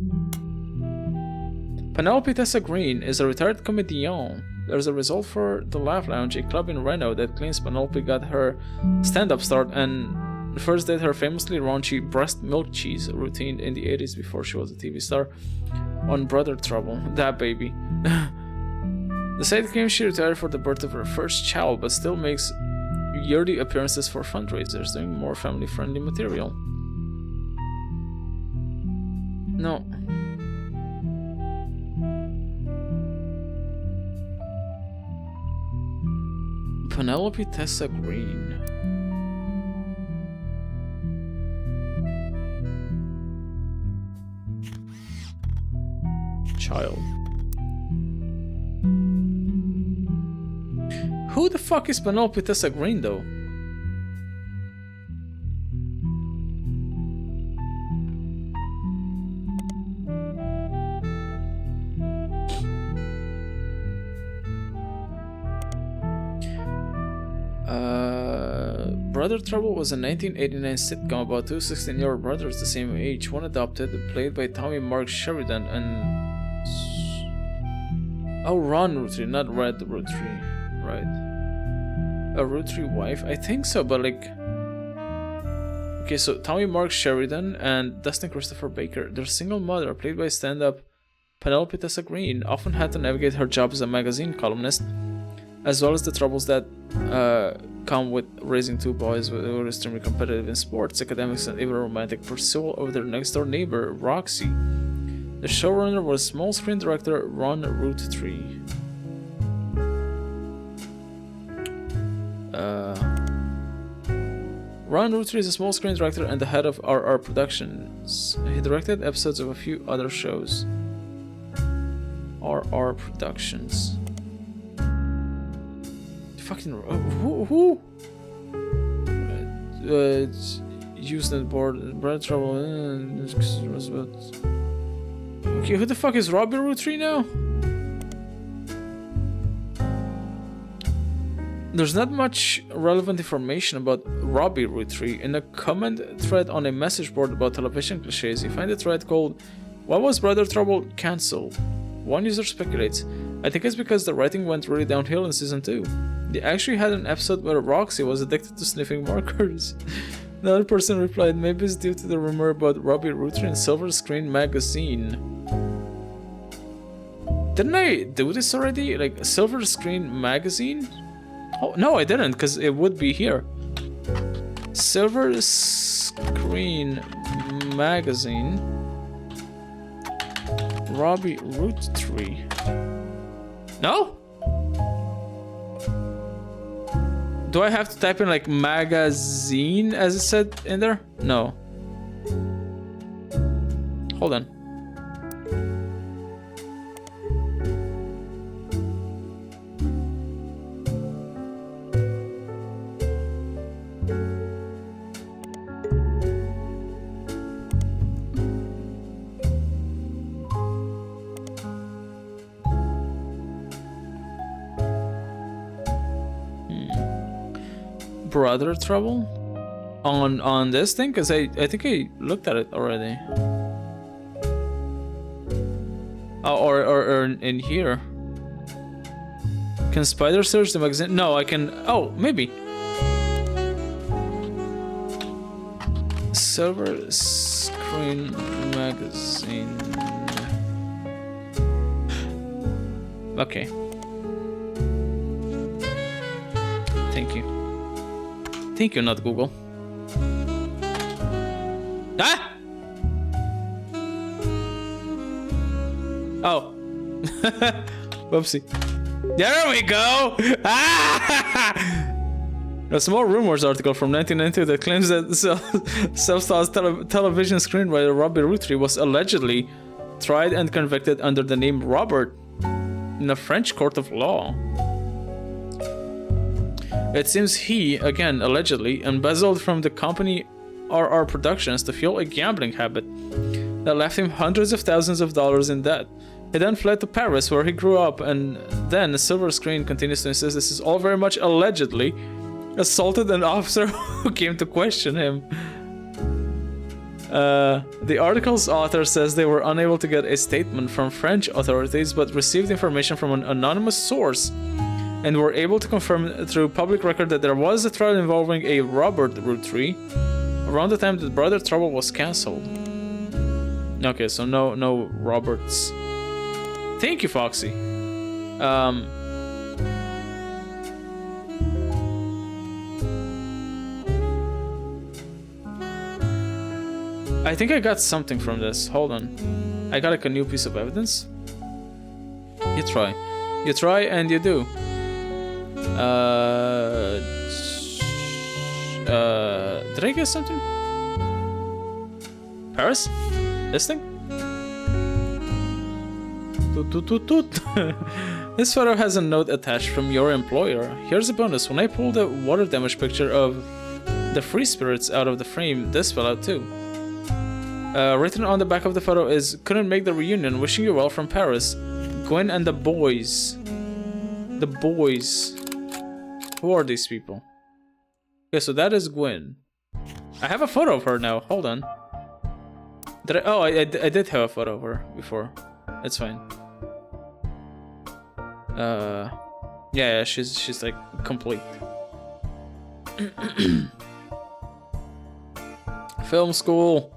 Penelope Tessa Green is a retired comedian. There's a result for The Laugh Lounge, a club in Reno that claims Penelope got her stand-up start and first did her famously raunchy breast milk cheese routine in the 80s before she was a TV star on Brother Trouble. That baby. The site claims she retired for the birth of her first child, but still makes yearly appearances for fundraisers, doing more family-friendly material. No. Penelope Tessa Green. Child. Who the fuck is Penelope Tessa Green, though? Brother Trouble was a 1989 sitcom about two 16-year-old brothers the same age, one adopted, played by Tommy Mark Sheridan and... Oh, Ron Roottrees, not Red Roottrees, right? A Roottrees wife? I think so, but like... Okay, so Tommy Mark Sheridan and Dustin Christopher Baker, their single mother, played by stand-up Penelope Tessa Green, often had to navigate her job as a magazine columnist, as well as the troubles that come with raising two boys who are extremely competitive in sports, academics, and even romantic pursuit over their next-door neighbor, Roxy. The showrunner was small screen director Ron Roottrees. Ron Roottrees is a small screen director and the head of RR Productions. He directed episodes of a few other shows. RR Productions. Fucking who? Used the board, Brad Trouble. Okay, who the fuck is Robbie Roottrees now? There's not much relevant information about Robbie Roottrees. In a comment thread on a message board about television cliches, you find a thread called "Why was Brother Trouble cancelled?" One user speculates, "I think it's because the writing went really downhill in season 2. They actually had an episode where Roxy was addicted to sniffing markers." Another person replied, "Maybe it's due to the rumor about Robbie Roottrees in Silver Screen Magazine." Didn't I do this already? Like, Silver Screen Magazine? Oh, no, I didn't, because it would be here. Silver Screen Magazine. Robbie Roottrees. No? Do I have to type in like magazine as it said in there? No. Hold on. Brother Trouble on this thing, because I think I looked at it already. Oh, or in here. Can Spider search the magazine? No, I can. Oh, maybe. Silver Screen Magazine. Okay. Thank you. Thank you, not Google. Ah! Oh. Whoopsie. There we go! Ah! A small rumors article from 1992 that claims that self-styled television screenwriter Robbie Roottrees was allegedly tried and convicted under the name Robert in a French court of law. It seems he, again allegedly, embezzled from the company RR Productions to fuel a gambling habit that left him hundreds of thousands of dollars in debt. He then fled to Paris, where he grew up, and then the silver screen continues to insist this is all very much allegedly assaulted an officer who came to question him. The article's author says they were unable to get a statement from French authorities, but received information from an anonymous source and were able to confirm through public record that there was a trial involving a Robert Roottrees around the time that Brother Trouble was cancelled. Okay, so no Roberts. Thank you, Foxy. I think I got something from this. Hold on. I got like a new piece of evidence. You try. You try and you do. Did I get something? Paris? This thing? Toot, toot, toot, toot. This photo has a note attached from your employer. Here's a bonus. When I pulled the water damage picture of the free spirits out of the frame, this fell out too. Written on the back of the photo is, couldn't make the reunion, wishing you well from Paris. Gwen and the boys. The boys. Who are these people? Okay, so that is Gwen. I have a photo of her now. Hold on. Did I? Oh, I did have a photo of her before. It's fine. Yeah, she's like complete. Film school.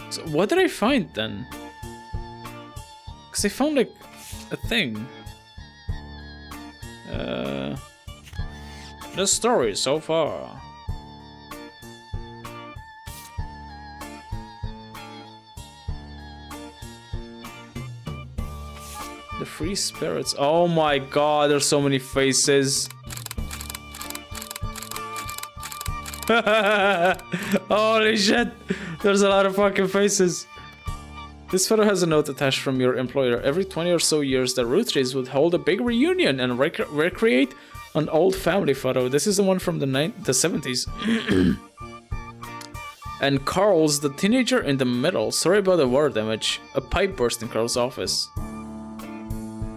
So what did I find then? Cause I found like a thing. The story so far. The free spirits. Oh my god, there's so many faces. Holy shit, there's a lot of fucking faces. This photo has a note attached from your employer. Every 20 or so years, the Roottrees would hold a big reunion and recreate an old family photo. This is the one from the 70s. And Carl's the teenager in the middle. Sorry about the water damage. A pipe burst in Carl's office.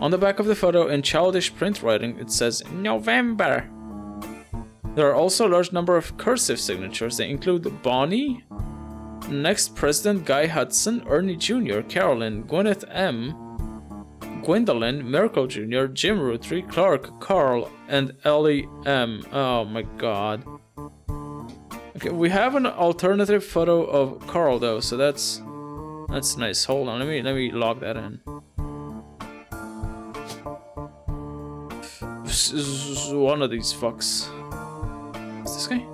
On the back of the photo, in childish print writing, it says November. There are also a large number of cursive signatures. They include Bonnie, next President Guy Hudson, Ernie Jr., Carolyn, Gwyneth M., Gwendolyn, Miracle Jr., Jim Roottrees, Clark, Carl, and Ellie M. Oh my god. Okay, we have an alternative photo of Carl though, so that's nice. Hold on, let me log that in. One of these fucks. Is this guy?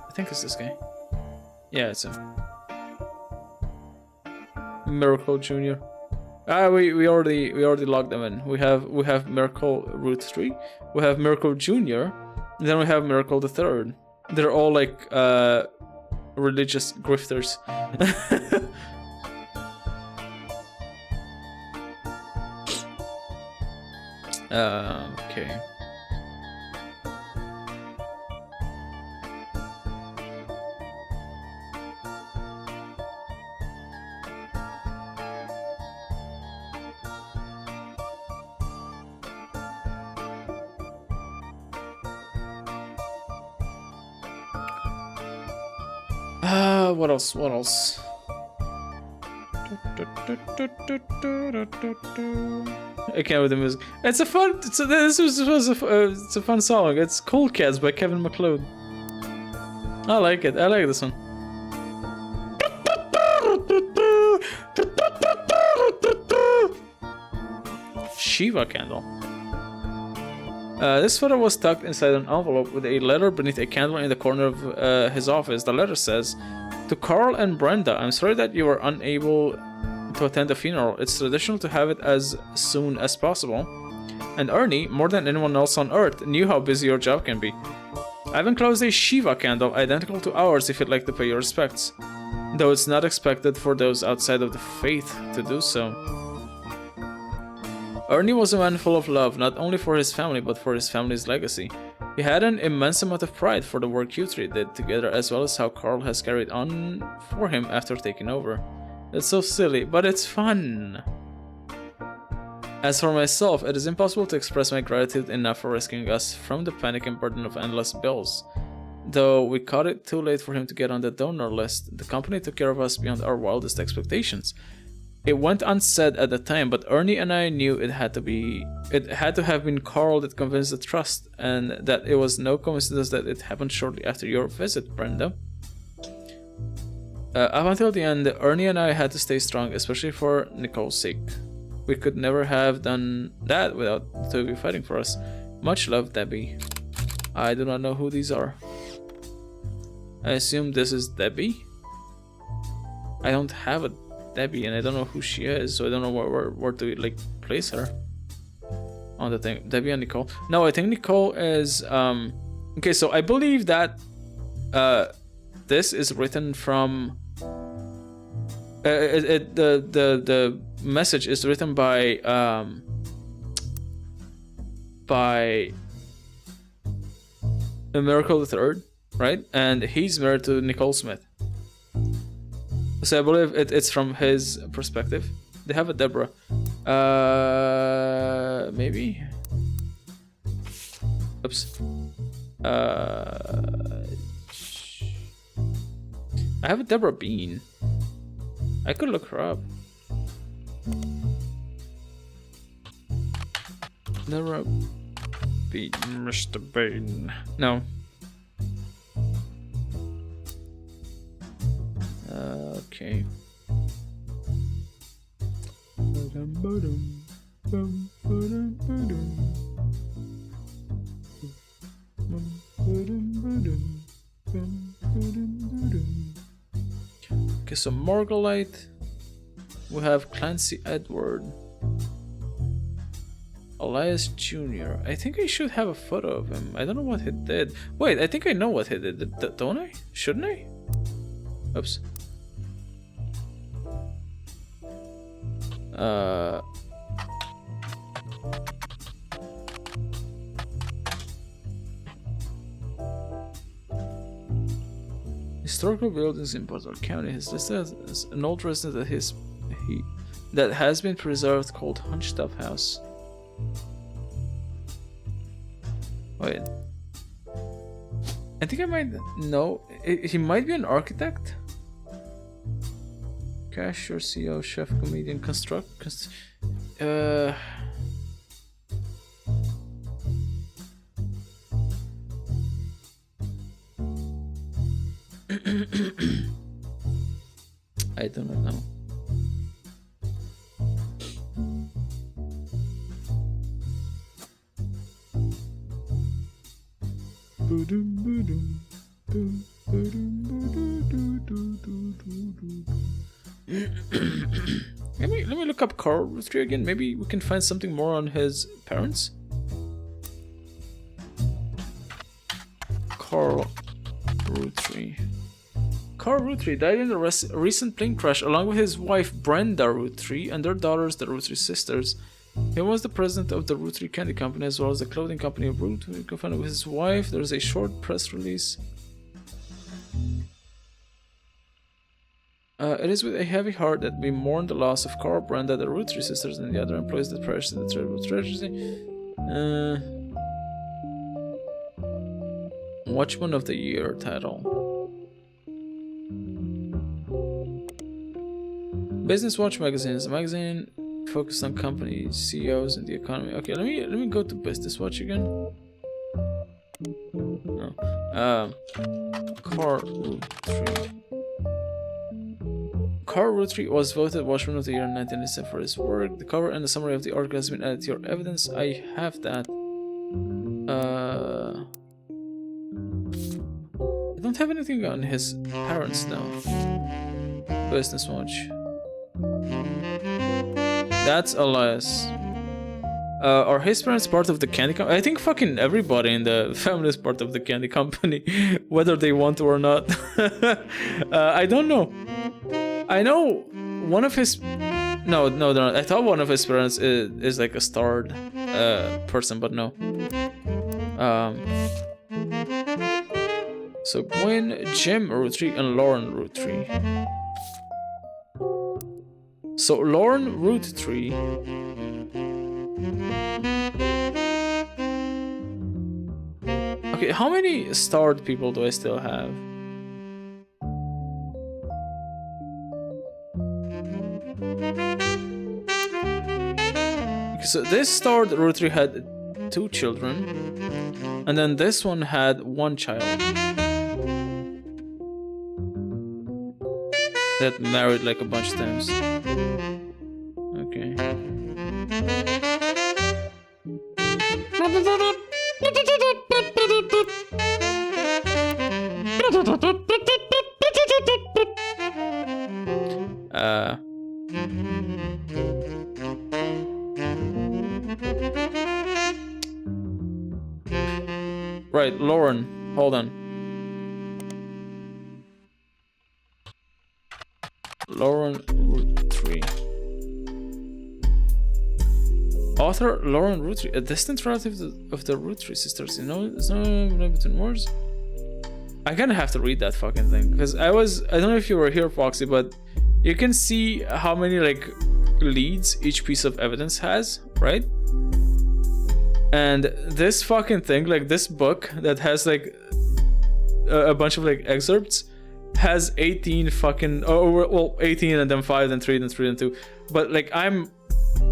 I think it's this guy. Yeah, it's him. Miracle Jr. We already logged them in. We have Miracle Roottrees, we have Miracle Jr., and then we have Miracle the Third. They're all like religious grifters. Okay. What else? What else? I can't with the music. It's a fun. It's a fun song. It's Cool Cats by Kevin MacLeod. I like it. I like this one. Shiva candle. This photo was tucked inside an envelope with a letter beneath a candle in the corner of his office. The letter says, "To Carl and Brenda, I'm sorry that you were unable to attend the funeral. It's traditional to have it as soon as possible. And Ernie, more than anyone else on Earth, knew how busy your job can be. I've enclosed a Shiva candle identical to ours if you'd like to pay your respects, though it's not expected for those outside of the faith to do so." Ernie was a man full of love, not only for his family, but for his family's legacy. He had an immense amount of pride for the work you three did together, as well as how Carl has carried on for him after taking over. It's so silly, but it's fun. As for myself, it is impossible to express my gratitude enough for rescuing us from the panic and burden of endless bills. Though we caught it too late for him to get on the donor list, the company took care of us beyond our wildest expectations. It went unsaid at the time, but Ernie and I knew it had to have been Carl that convinced the trust, and that it was no coincidence that it happened shortly after your visit, Brenda. Up until the end, Ernie and I had to stay strong, especially for Nicole's sake. We could never have done that without the two of you fighting for us. Much love, Debbie. I do not know who these are. I assume this is Debbie? I don't have a Debbie, and I don't know who she is, so I don't know where to like place her on the thing. Debbie and Nicole. No, I think Nicole is okay. So I believe that this is written from the message is written by a Miracle the Third, right? And he's married to Nicole Smith. So I believe it's from his perspective. They have a Deborah. Maybe? Oops. I have a Deborah Bean. I could look her up. Deborah Bean. Mr. Bean. No. Okay. Okay, so Lyte. We have Clancy Edward. Elias Jr. I think I should have a photo of him. I don't know what he did. Wait, I think I know what he did. Don't I? Shouldn't I? Oops. Historical buildings in Butler County is listed as an old residence that has been preserved called Hunched-Up House. Wait. I think I might know. He might be an architect? Cashier, CEO, chef, comedian, I do not know. Let me look up Carl Roottrees again. Maybe we can find something more on his parents. Carl Roottrees. Carl Roottrees died in a recent plane crash along with his wife Brenda Roottrees and their daughters, the Roottrees sisters. He was the president of the Roottrees Candy Company as well as the clothing company of Root, who he co-founded with his wife. There's a short press release. It is with a heavy heart that we mourn the loss of Carl, Brenda, the Roottrees sisters, and the other employees that perished in the terrible tragedy. Watchman of the Year title. Business Watch magazine is a magazine focused on companies, CEOs, and the economy. Okay, let me go to Business Watch again. No. Carl Roottrees. Carl Roottrees was voted Watchman of the Year in 1997 for his work. The cover and the summary of the article has been added to your evidence. I have that. I don't have anything on his parents now. Business Watch. That's Elias. Are his parents part of the candy company? I think fucking everybody in the family is part of the candy company, whether they want to or not. I don't know. I know one of his... No, they're not. I thought one of his parents is like a starred person, but no. So Gwen, Jim Rootree, and Lauren Rootree. So Lauren Rootree. Okay, how many starred people do I still have? Okay, so this starred Rootree had 2 children, and then this one had 1 child. That married like a bunch of times. Okay. Right, Lauren, hold on. Lauren Rootree. Author Lauren Rootree, a distant relative of the Rootree sisters. You know, there's no between words. I kind of have to read that fucking thing because I don't know if you were here, Foxy, but you can see how many like leads each piece of evidence has, right? And this fucking thing, like this book that has like a bunch of like excerpts, has 18 fucking, well, 18 and then 5 then 3 then 3 then 2. But like I'm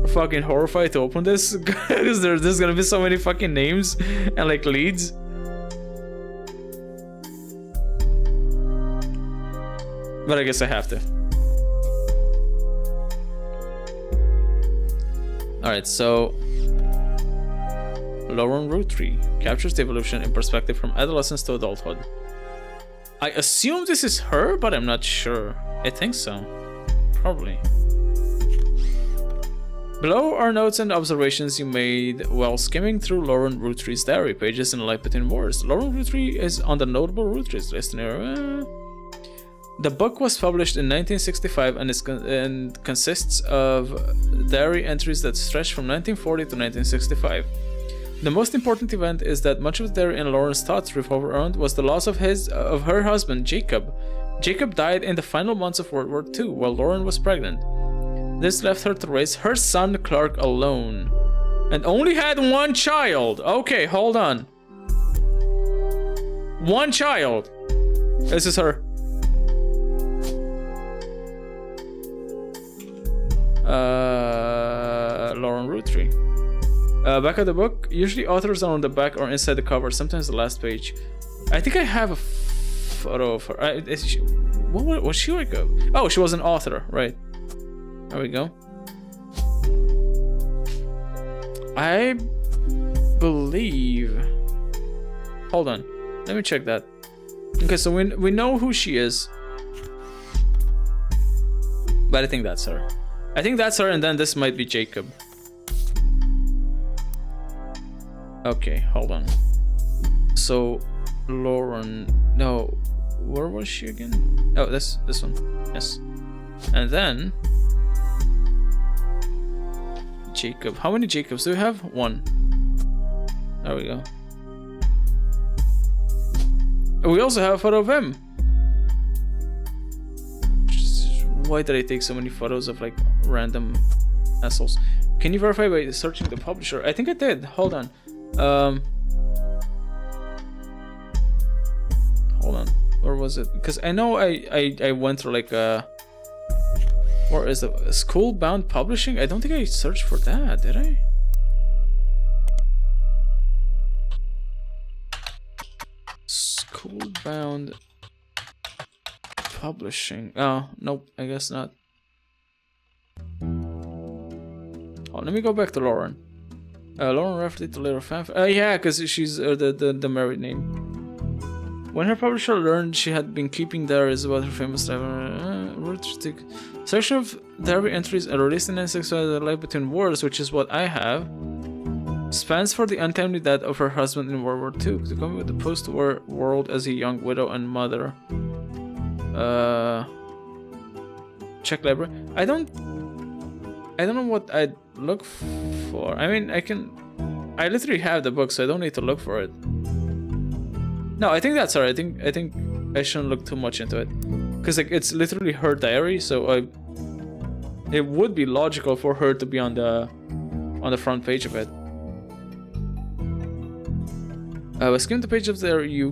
fucking horrified to open this because there's gonna be so many fucking names and like leads. But I guess I have to. Alright, so Lauren Rootree captures the evolution in perspective from adolescence to adulthood. I assume this is her, but I'm not sure. I think so. Probably. Below are notes and observations you made while skimming through Lauren Rootree's diary pages in Lyte between wars. Lauren Rootree is on the notable Rootrees list. The book was published in 1965 and consists of diary entries that stretch from 1940 to 1965. The most important event is that much of the diary in Lauren's thoughts revolve around was the loss of her husband, Jacob. Jacob died in the final months of World War II while Lauren was pregnant. This left her to raise her son, Clark, alone. And only had 1 child! Okay, hold on. 1 child! This is her. Lauren Rootree. Back of the book. Usually authors are on the back or inside the cover, sometimes the last page. I think I have a photo of her. What was she like? Oh, she was an author, right. There we go. I believe... Hold on. Let me check that. Okay, so we know who she is. But I think that's her. I think that's her, and then this might be Jacob. Okay, hold on. So, Lauren... No, where was she again? Oh, this one. Yes. And then... Jacob. How many Jacobs do we have? 1. There we go. We also have a photo of him. Why did I take so many photos of like random assholes? Can you verify by searching the publisher? I think I did. Hold on. Hold on. Where was it? Because I know I went through like a... Or is the Schoolbound Publishing? I don't think I searched for that, did I? Schoolbound Publishing. Oh, nope, I guess not. Oh, let me go back to Lauren. Lauren referred to later fan. Yeah, because she's the married name. When her publisher learned she had been keeping diaries about her famous life, section of diary entries released in 1965, Life Between Wars, which is what I have, spans for the untimely death of her husband in World War II, to come with the post-war world as a young widow and mother. Check library. I don't know what I'd look for. I mean, I literally have the book, so I don't need to look for it. No, I think that's her. I think I shouldn't look too much into it, because like it's literally her diary. So it would be logical for her to be on the front page of it. Skim the page of there, you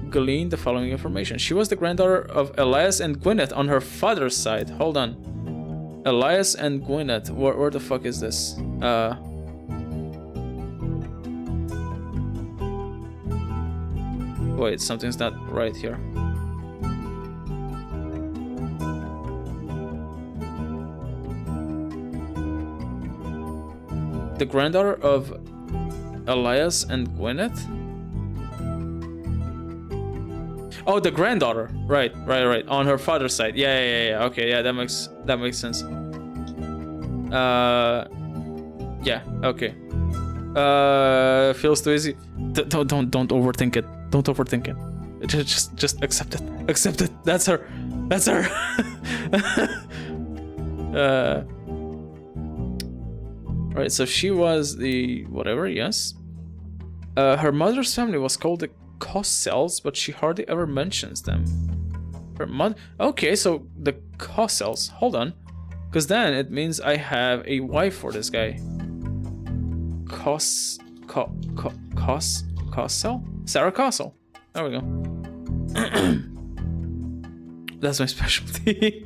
glean the following information. She was the granddaughter of Elias and Gwyneth on her father's side. Hold on. Elias and Gwyneth. Where the fuck is this? Wait, something's not right here. The granddaughter of Elias and Gwyneth? Oh, the granddaughter. Right. On her father's side. Yeah. Okay, yeah, that makes sense. Yeah, okay. Feels too easy. Don't overthink it. Don't overthink it. Just accept it. Accept it. That's her. Right, so she was the whatever, yes. Her mother's family was called the Cossels, but she hardly ever mentions them. Her mother. Okay, so the Cossels. Hold on, because then it means I have a wife for this guy. Cossel? Sarah Cossel. There we go. That's my specialty.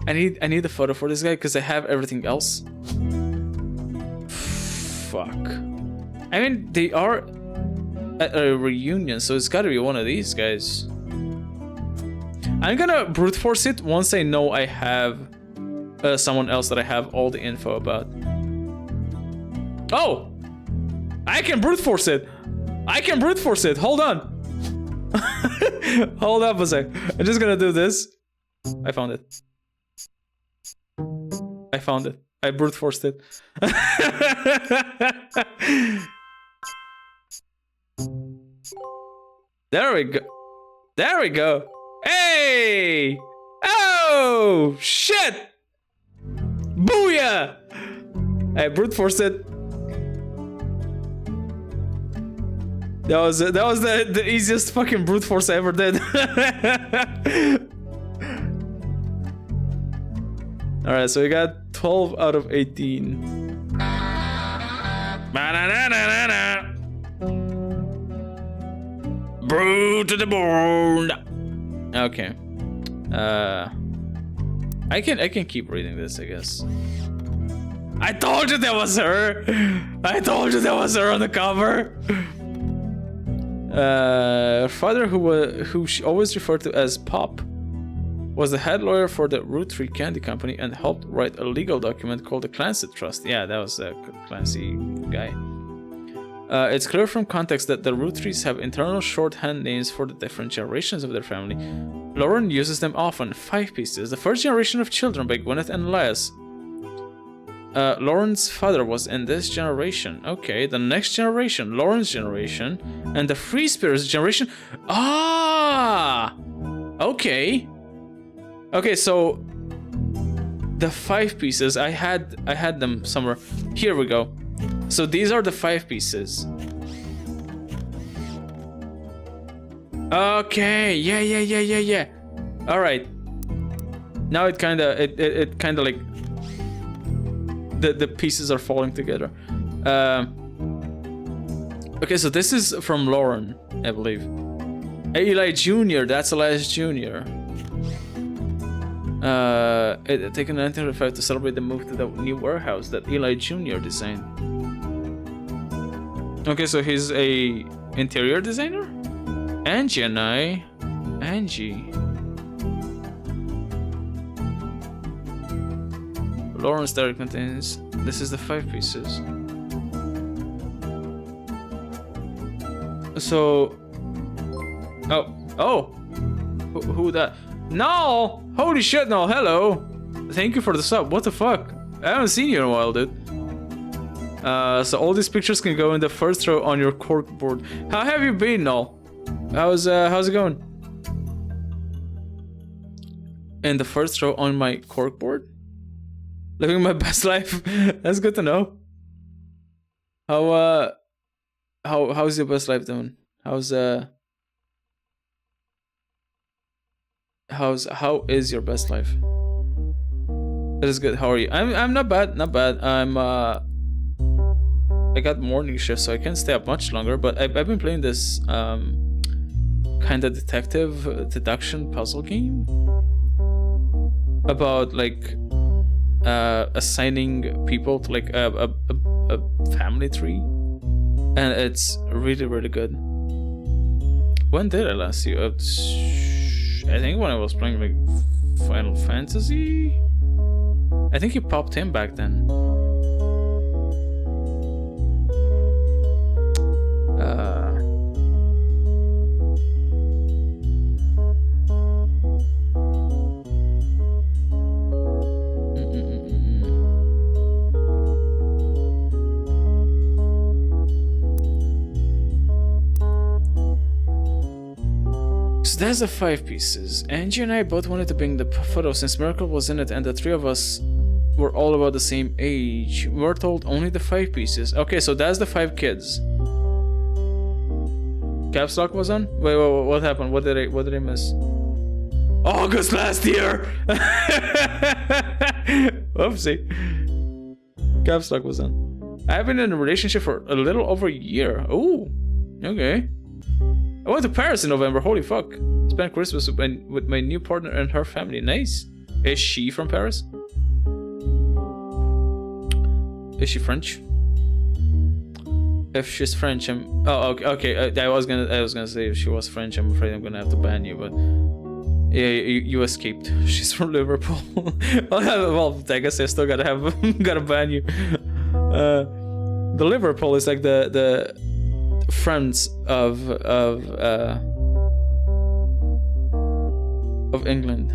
I need a photo for this guy because I have everything else. Fuck. I mean, they are at a reunion, so it's gotta be one of these guys. I'm gonna brute force it once I know I have someone else that I have all the info about. Oh! I can brute force it! Hold on! Hold up a sec. I'm just gonna do this. I found it. I brute forced it. There we go. Hey! Oh! Shit! Booyah! I brute forced it. That was the easiest fucking brute force I ever did. Alright, so we got 12 out of 18. Brute to the bone. Okay. I can keep reading this, I guess. I told you that was her. On the cover. Father, who she always referred to as Pop, was the head lawyer for the Roottrees Candy Company and helped write a legal document called the Clancy Trust. Yeah, that was the Clancy guy. It's clear from context that the Roottrees have internal shorthand names for the different generations of their family. Lauren uses them often. 5 pieces. The first generation of children by Gwyneth and Elias. Lauren's father was in this generation. Okay, the next generation, Lauren's generation, and the Free Spirits generation. Ah! Okay. Okay, so the 5 pieces, I had them somewhere. Here we go. So these are the 5 pieces. Okay, yeah. All right. Now it kind of like the pieces are falling together. Okay, so this is from Lauren, I believe. Eli Jr. That's Elias Jr. It taken 1995 to celebrate the move to the new warehouse that Eli Jr. designed. Okay, so he's a interior designer? Angie and I. Angie. Lauren's diary contains. This is the 5 pieces. So. Oh. Who that? No! Holy shit, no, hello! Thank you for the sub. What the fuck? I haven't seen you in a while, dude. So all these pictures can go in the first row on your cork board. How have you been, Noel? How's it going? In the first row on my cork board? Living my best life. That's good to know. How's your best life doing? How's How is your best life? It is good. How are you? I'm not bad, not bad. I got morning shift, so I can't stay up much longer. But I've been playing this kind of detective deduction puzzle game about like assigning people to like a family tree, and it's really good. When did I last see you? I think when I was playing like Final Fantasy. I think you popped in back then. So there's the 5 pieces. Angie and I both wanted to bring the photo since Miracle was in it, and the 3 of us were all about the same age. We were told only the 5 pieces. Okay, so that's the 5 kids. Caps lock was on? Wait, what happened? What did I miss? August last year! Oopsie. Caps lock was on. I've been in a relationship for a little over a year. Ooh, okay. I went to Paris in November. Holy fuck! Spent Christmas with my new partner and her family. Nice. Is she from Paris? Is she French? If she's French, I'm. Oh, okay. I was gonna say if she was French, I'm afraid I'm gonna have to ban you. But yeah, you escaped. She's from Liverpool. Well, I guess I still gotta ban you. The Liverpool is like the friends of England.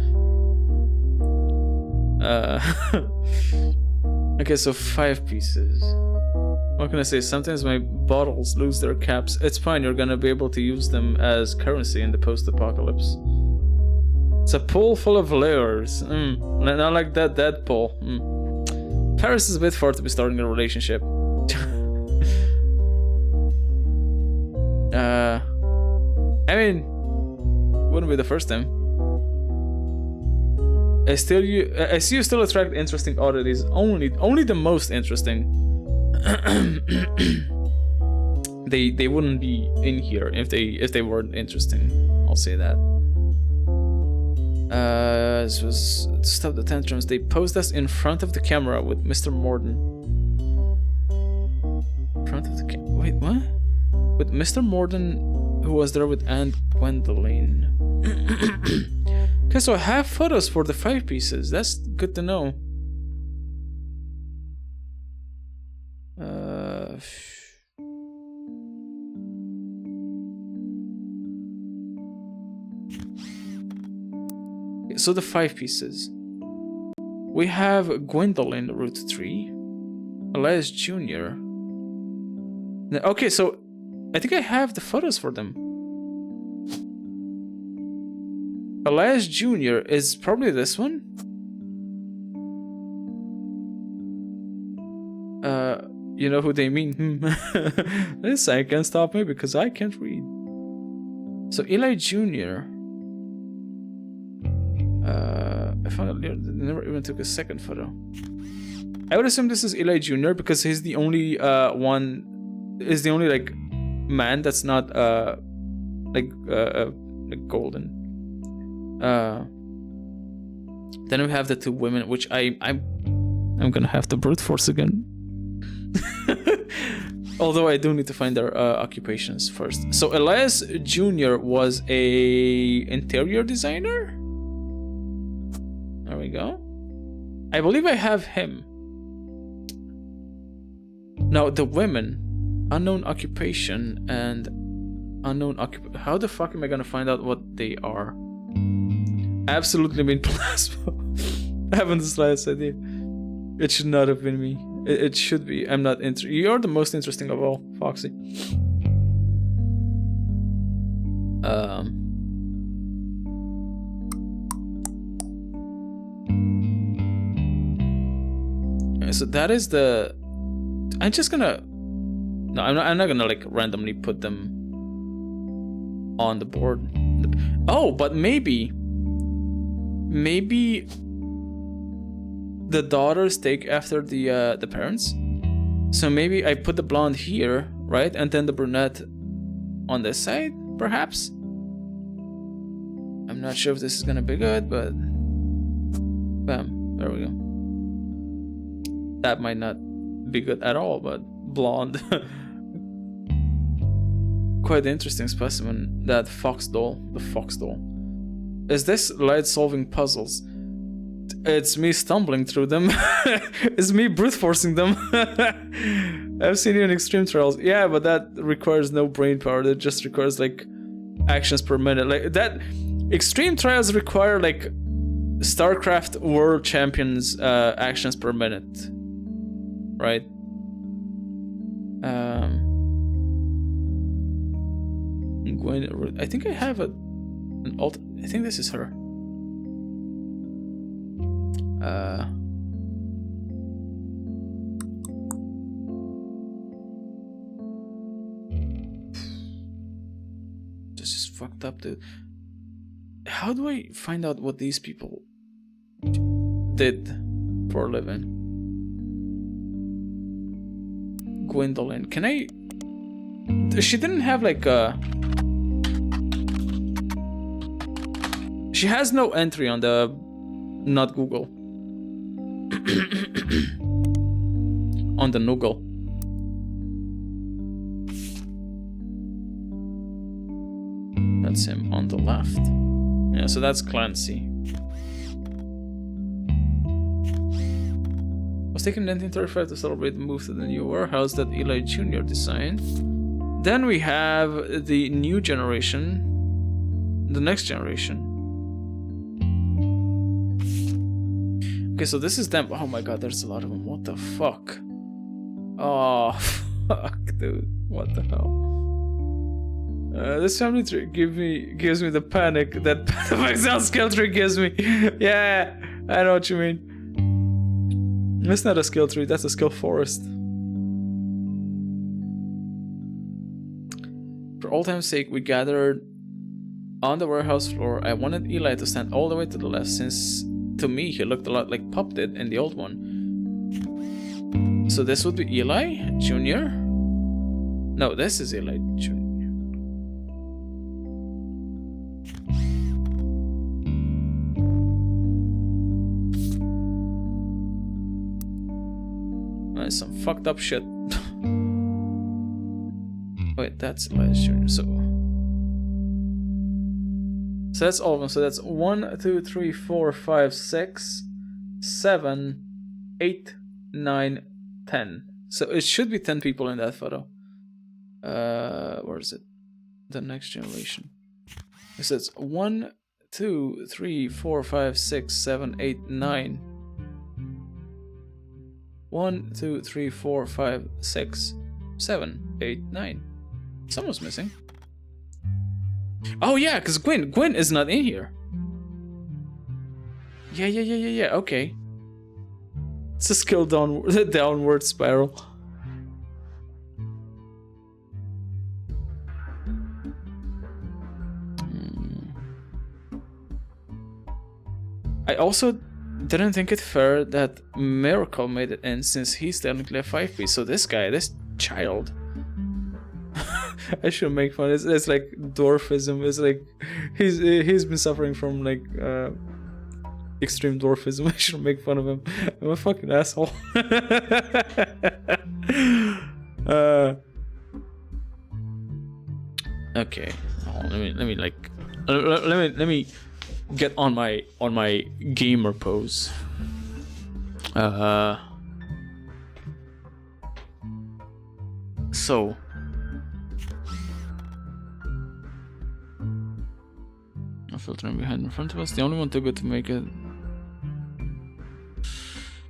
Okay, so 5 pieces. What can I say? Sometimes my bottles lose their caps. It's fine, you're gonna be able to use them as currency in the post-apocalypse. It's a pool full of layers. Not like that pool. Paris is a bit far to be starting a relationship. I mean, wouldn't be the first time. I see you still attract interesting oddities. Only the most interesting. They wouldn't be in here if they weren't interesting. I'll say that. This was to stop the tantrums. They posed us in front of the camera with Mr. Morden. Front of the camera. Wait, what? With Mr. Morden, who was there with Aunt Gwendolyn. Okay, so I have photos for the 5 pieces. That's good to know. So the 5 pieces. We have Gwendolyn Roottrees, Elias Jr. Okay, so I think I have the photos for them. Elias Jr. is probably this one. You know who they mean? This I can't stop me because I can't read. So Eli Jr. I found it. They never even took a second photo. I would assume this is Eli Jr. because he's the only one. Is the only like man that's not like golden. Then we have the 2 women, which I'm gonna have to brute force again. Although I do need to find their occupations first. So Elias Jr. was a interior designer. There we go. I believe I have him. Now the women, unknown occupation and unknown how the fuck am I gonna find out what they are? Absolutely mean plasma. I haven't the slightest idea. It should not have been me. It should be. I'm not you're the most interesting of all, Foxy. So that is the. I'm just gonna. No, I'm not gonna like randomly put them on the board. Oh, but maybe maybe the daughters take after the parents. So maybe I put the blonde here, right, and then the brunette on this side, perhaps. I'm not sure if this is gonna be good, but bam, there we go. That might not be good at all, but blonde. Quite interesting specimen, that fox doll, the fox doll. Is this Lyte solving puzzles? It's me stumbling through them. It's me brute forcing them. I've seen you in extreme trials. Yeah, but that requires no brain power. That just requires like actions per minute. Like that, extreme trials require like StarCraft World Champions actions per minute, right? Gwen, I think I have an alt. I think this is her. This is fucked up, dude. How do I find out what these people did for a living? Gwendolyn, can I? She didn't have like a. She has no entry on the not Google. On the Noogle. That's him on the left. Yeah, so that's Clancy. Was taken in 1935 to celebrate the move to the new warehouse that Eli Jr. designed. Then we have the new generation, the next generation. Okay, so this is them. Oh my god, there's a lot of them. What the fuck? Oh, fuck, dude. What the hell? This family tree gives me the panic that Excel skill tree gives me. Yeah, I know what you mean. It's not a skill tree, that's a skill forest. For old time's sake, we gathered on the warehouse floor. I wanted Eli to stand all the way to the left, since to me he looked a lot like Pop did in the old one. So this would be Eli Jr. No, this is Eli Jr. That's some fucked up shit. Wait, that's Eli Jr. So that's all of them. So that's 1, 2, 3, 4, 5, 6, 7, 8, 9, 10. So it should be 10 people in that photo. Where is it? The next generation. It says 1, 2, 3, 4, 5, 6, 7, 8, 9. 1, 2, 3, 4, 5, 6, 7, 8, 9. Someone's missing. Oh yeah, because Gwen is not in here. Yeah, okay. It's a skill downward spiral. I also didn't think it fair that Miracle made it in, since he's technically a 5-piece. So this guy, this child, I should make fun. It's like dwarfism. It's like he's been suffering from like extreme dwarfism. I should make fun of him. I'm a fucking asshole. Okay, let me get on my gamer pose. So a filtering behind in front of us. The only one too good to make it.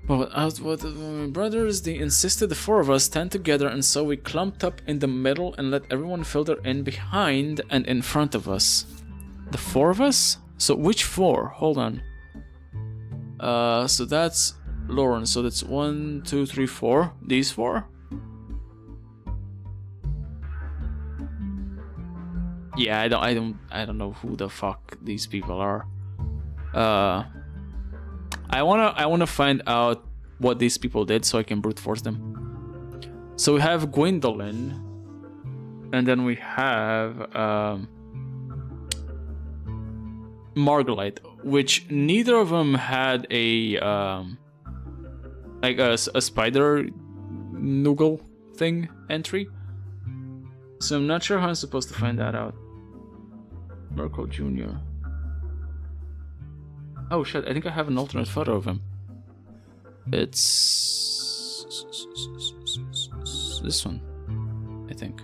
But what my brothers, they insisted the 4 of us stand together, and so we clumped up in the middle and let everyone filter in behind and in front of us. The 4 of us? So which 4? Hold on. So that's Lauren. So that's 1, 2, 3, 4. These 4? Yeah, I don't know who the fuck these people are. I wanna find out what these people did so I can brute force them. So we have Gwendolyn, and then we have Marguerite, which neither of them had a like a spider noogle thing entry. So I'm not sure how I'm supposed to find that out. Merkel Jr. Oh shit, I think I have an alternate photo of him. It's this one, I think.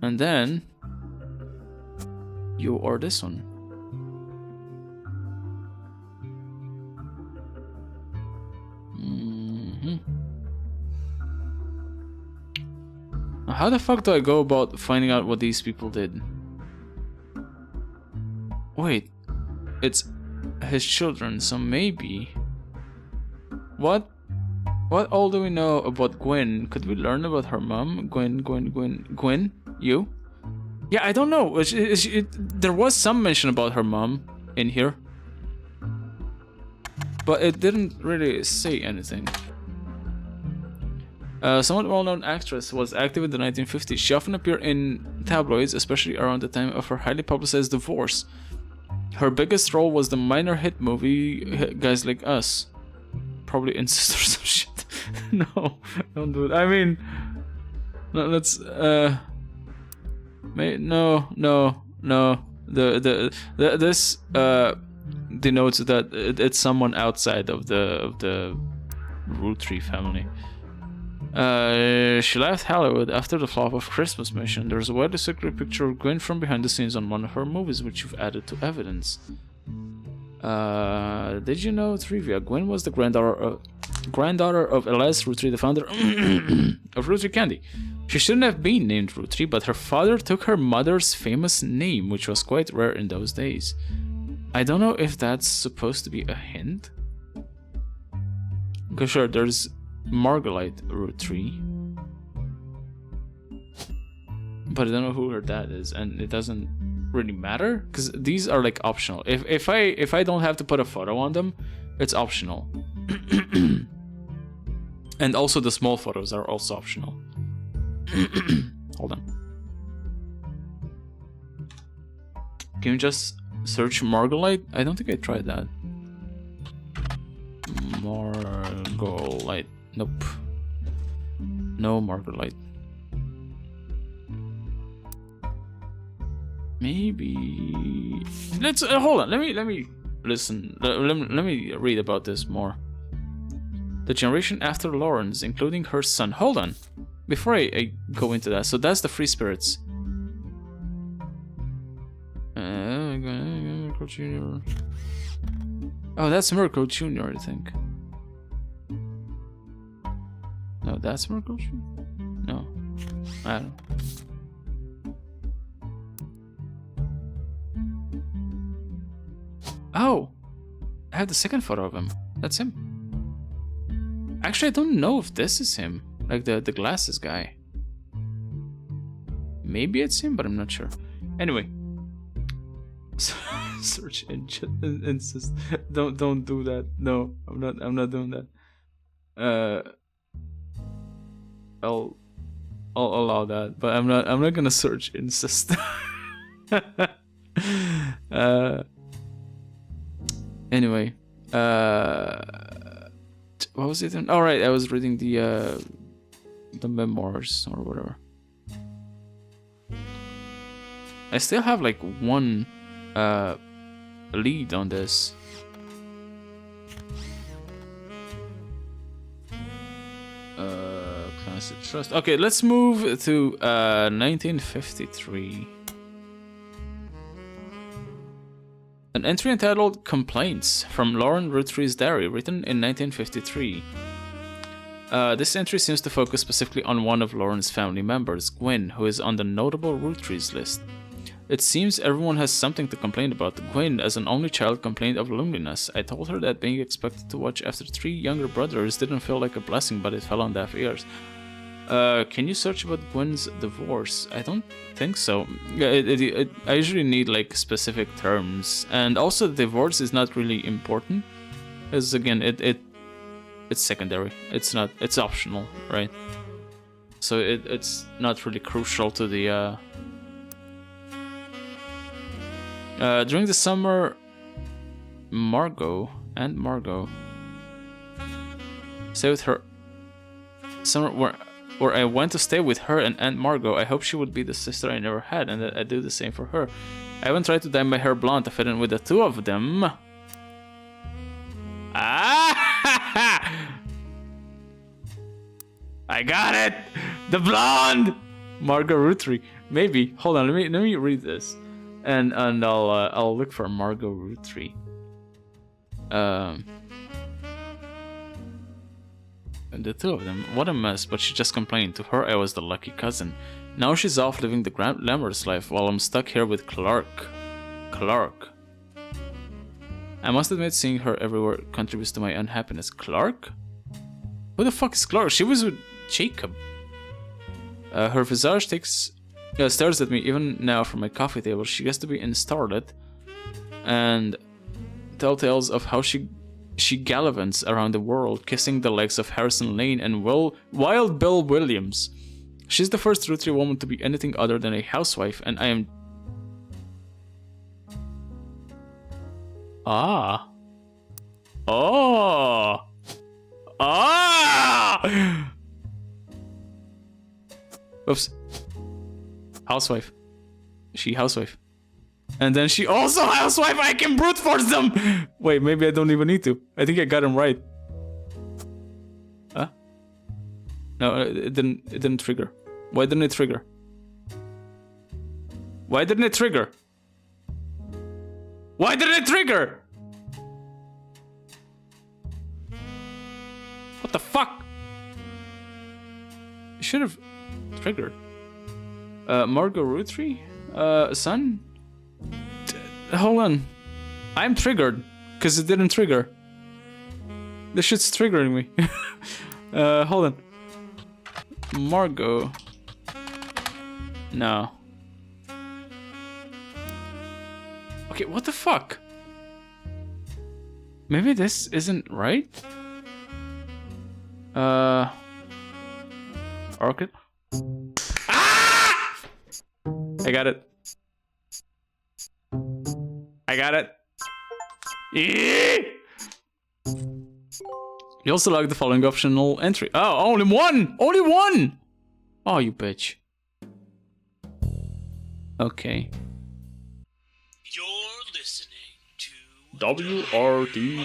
And then you are this one. How the fuck do I go about finding out what these people did? Wait, it's his children, so maybe... What all do we know about Gwen? Could we learn about her mom? Gwen? You? Yeah, I don't know. There was some mention about her mom in here, but it didn't really say anything. Somewhat well-known actress, was active in the 1950s. She often appeared in tabloids, especially around the time of her highly publicized divorce. Her biggest role was the minor hit movie Guys Like Us. Probably incest or some shit. No, don't do it. I mean, let's no. This denotes that it's someone outside of the Roottrees family. She left Hollywood after the flop of Christmas Mission. There's a widely circulated picture of Gwen from behind the scenes on one of her movies, which you've added to evidence. Did you know trivia? Gwen was the granddaughter of Elias Roottrees, the founder of Roottrees Candy. She shouldn't have been named Roottrees, but her father took her mother's famous name, which was quite rare in those days. I don't know if that's supposed to be a hint. Because sure, there's Marguerite Roottrees, but I don't know who her dad is, and it doesn't really matter because these are like optional. If I don't have to put a photo on them, it's optional. And also the small photos are also optional. Hold on. Can you just search Marguerite? I don't think I tried that. Marguerite. Nope. No Marguerite. Maybe let's hold on. Let me listen. Let me read about this more. The generation after Lawrence, including her son. Hold on. Before I go into that, so that's the Free Spirits. Miracle Jr. Oh, that's Miracle Jr. I think. No, that's Miracle Jr. No, I don't know. Oh, I have the second photo of him. That's him. Actually, I don't know if this is him. Like the glasses guy. Maybe it's him, but I'm not sure. Anyway. Search engine insist. Don't do that. No, I'm not doing that. I'll allow that, but I'm not gonna search insist. Anyway, what was it? All right, I was reading the memoirs or whatever. I still have like one lead on this. Classic Trust. Okay, let's move to 1953. An entry entitled Complaints from Lauren Roottrees' diary, written in 1953. This entry seems to focus specifically on one of Lauren's family members, Gwen, who is on the notable Roottrees list. It seems everyone has something to complain about. Gwen, as an only child, complained of loneliness. I told her that being expected to watch after 3 younger brothers didn't feel like a blessing, but it fell on deaf ears. Can you search about Gwen's divorce? I don't think so. Yeah, I usually need like specific terms, and also divorce is not really important, because again, it's secondary. It's not. It's optional, right? So it's not really crucial to the. During the summer, Margot stay with her. Summer where I went to stay with her and Aunt Margot. I hope she would be the sister I never had, and that I'd do the same for her. I haven't tried to dye my hair blonde to fit in with the two of them. Ah! I got it! The blonde! Margot Roottrees. Maybe. Hold on, let me read this. And I'll look for Margot Roottrees. And the two of them, what a mess, but she just complained. To her, I was the lucky cousin. Now she's off living the glamorous life while I'm stuck here with Clark. I must admit, seeing her everywhere contributes to my unhappiness. Clark? Who the fuck is Clark? She was with Jacob. Her visage stares at me even now from my coffee table. She gets to be in Starlet and tell tales of how she gallivants around the world, kissing the legs of Harrison Lane and Wild Bill Williams. She's the first Roottrees woman to be anything other than a housewife, and I am... Ah. Oh. Ah! Oops. Housewife. She housewife. And then she also housewife. I can brute force them. Wait, maybe I don't even need to. I think I got him right. Huh? No, it didn't trigger. Why didn't it trigger? Why didn't it trigger? Why didn't it trigger? What the fuck? It should have triggered. Margot Roottrees? Son? Hold on. I'm triggered. Because it didn't trigger. This shit's triggering me. Hold on. Margot. No. Okay, what the fuck? Maybe this isn't right? Orchid? Ah! I got it. I got it. You also like the following optional entry. Oh, only one! Only one! Oh, you bitch. Okay. You're listening to WRTD.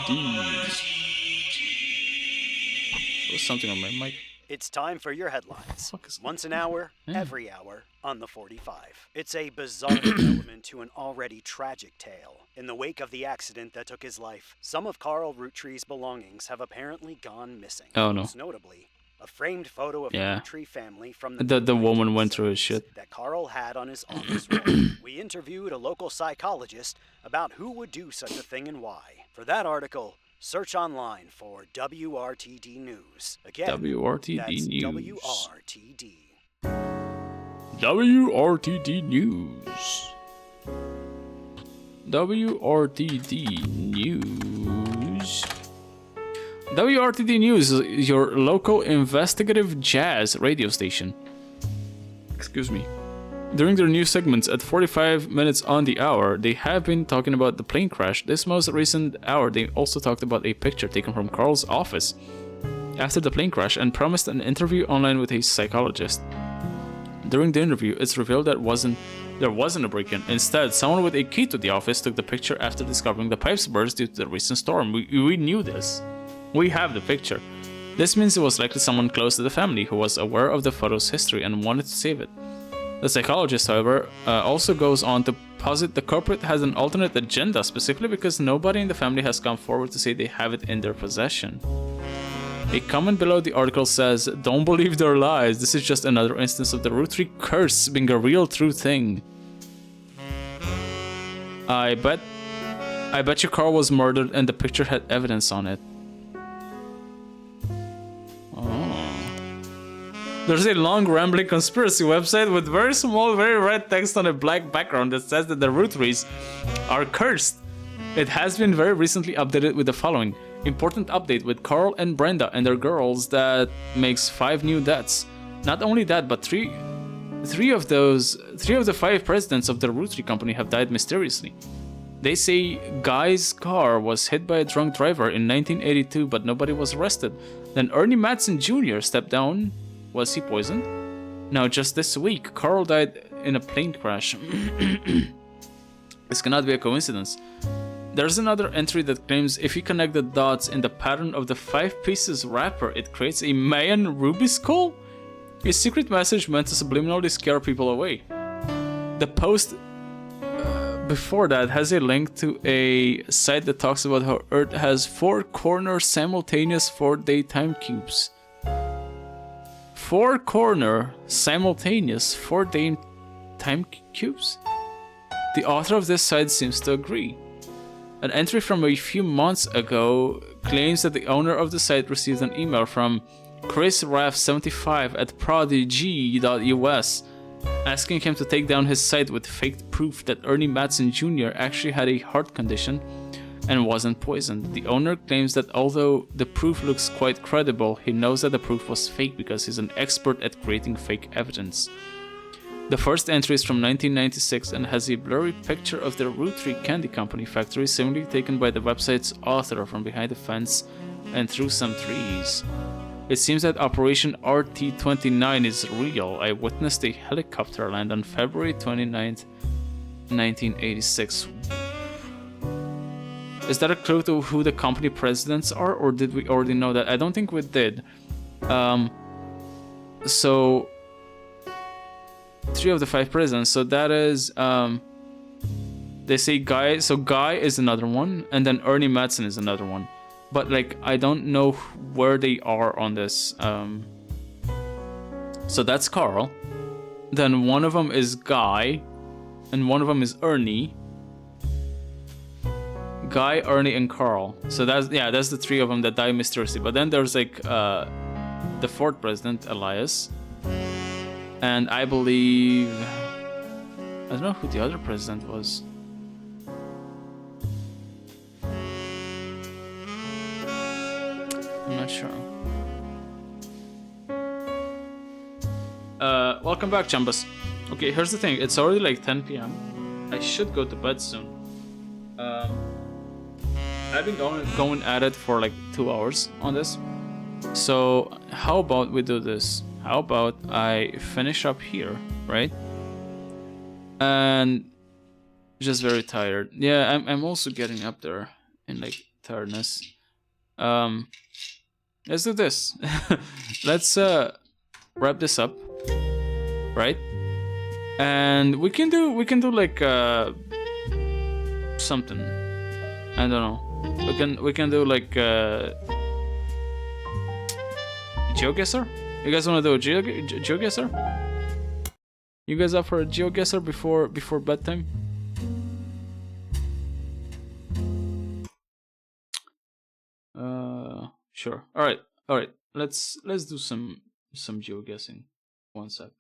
There's something on my mic. It's time for your headlines. Once an hour, every hour, on the 45. It's a bizarre development to an already tragic tale. In the wake of the accident that took his life, some of Carl Roottrees' belongings have apparently gone missing. Oh no. Most notably, a framed photo of the Roottrees family from the woman went through his shit that Carl had on his office wall. We interviewed a local psychologist about who would do such a thing and why. For that article, search online for WRTD News. Again, WRTD that's News. WRTD. WRTD News. WRTD News. WRTD News is your local investigative jazz radio station. Excuse me. During their new segments at 45 minutes on the hour, they have been talking about the plane crash. This most recent hour, they also talked about a picture taken from Carl's office after the plane crash and promised an interview online with a psychologist. During the interview, it's revealed that there wasn't a break-in. Instead, someone with a key to the office took the picture after discovering the pipes burst due to the recent storm. We knew this. We have the picture. This means it was likely someone close to the family who was aware of the photo's history and wanted to save it. The psychologist, however, also goes on to posit the culprit has an alternate agenda, specifically because nobody in the family has come forward to say they have it in their possession. A comment below the article says, "Don't believe their lies. This is just another instance of the Roottrees curse being a real true thing." I bet you Carl was murdered and the picture had evidence on it. Oh. There's a long rambling conspiracy website with very small, very red text on a black background that says that the Roottrees are cursed. It has been very recently updated with the following. Important update with Carl and Brenda and their girls that makes 5 new deaths. Not only that, but three of the 5 presidents of the Roottry company have died mysteriously. They say Guy's car was hit by a drunk driver in 1982, but nobody was arrested. Then Ernie Madsen Jr. stepped down. Was he poisoned? Now, just this week, Carl died in a plane crash. This cannot be a coincidence. There's another entry that claims if you connect the dots in the pattern of the 5 pieces wrapper, it creates a Mayan ruby skull? A secret message meant to subliminally scare people away. The post before that has a link to a site that talks about how Earth has 4 corner simultaneous 4-day time cubes. 4 corner simultaneous 4-day time cubes? The author of this site seems to agree. An entry from a few months ago claims that the owner of the site received an email from Chris Raff75 at prodigy.us asking him to take down his site with faked proof that Ernie Madsen Jr. actually had a heart condition and wasn't poisoned. The owner claims that although the proof looks quite credible, he knows that the proof was fake because he's an expert at creating fake evidence. The first entry is from 1996 and has a blurry picture of the Roottry Candy Company factory, similarly taken by the website's author from behind the fence and through some trees. It seems that Operation RT-29 is real. I witnessed a helicopter land on February 29th, 1986. Is that a clue to who the company presidents are, or did we already know that? I don't think we did. So 3 of the 5 presidents. So that is, they say Guy. So Guy is another one, and then Ernie Madsen is another one. But like, I don't know where they are on this. So that's Carl. Then one of them is Guy, and one of them is Ernie. Guy, Ernie, and Carl. So that's the 3 of them that die mysteriously. But then there's like the 4th president, Elias. And I believe... I don't know who the other president was. I'm not sure. Welcome back, Chambas. Okay, here's the thing. It's already like 10 p.m. I should go to bed soon. I've been going at it for like 2 hours on this. So how about we do this? How about I finish up here, right? And just very tired. Yeah, I'm also getting up there in like tiredness. Let's do this. Let's wrap this up, right? And we can do like something. I don't know. We can do like GeoGuessr? You guys want to do a GeoGuessr? You guys up for a GeoGuessr before bedtime? Sure. All right. Let's do some geoguessing. One sec.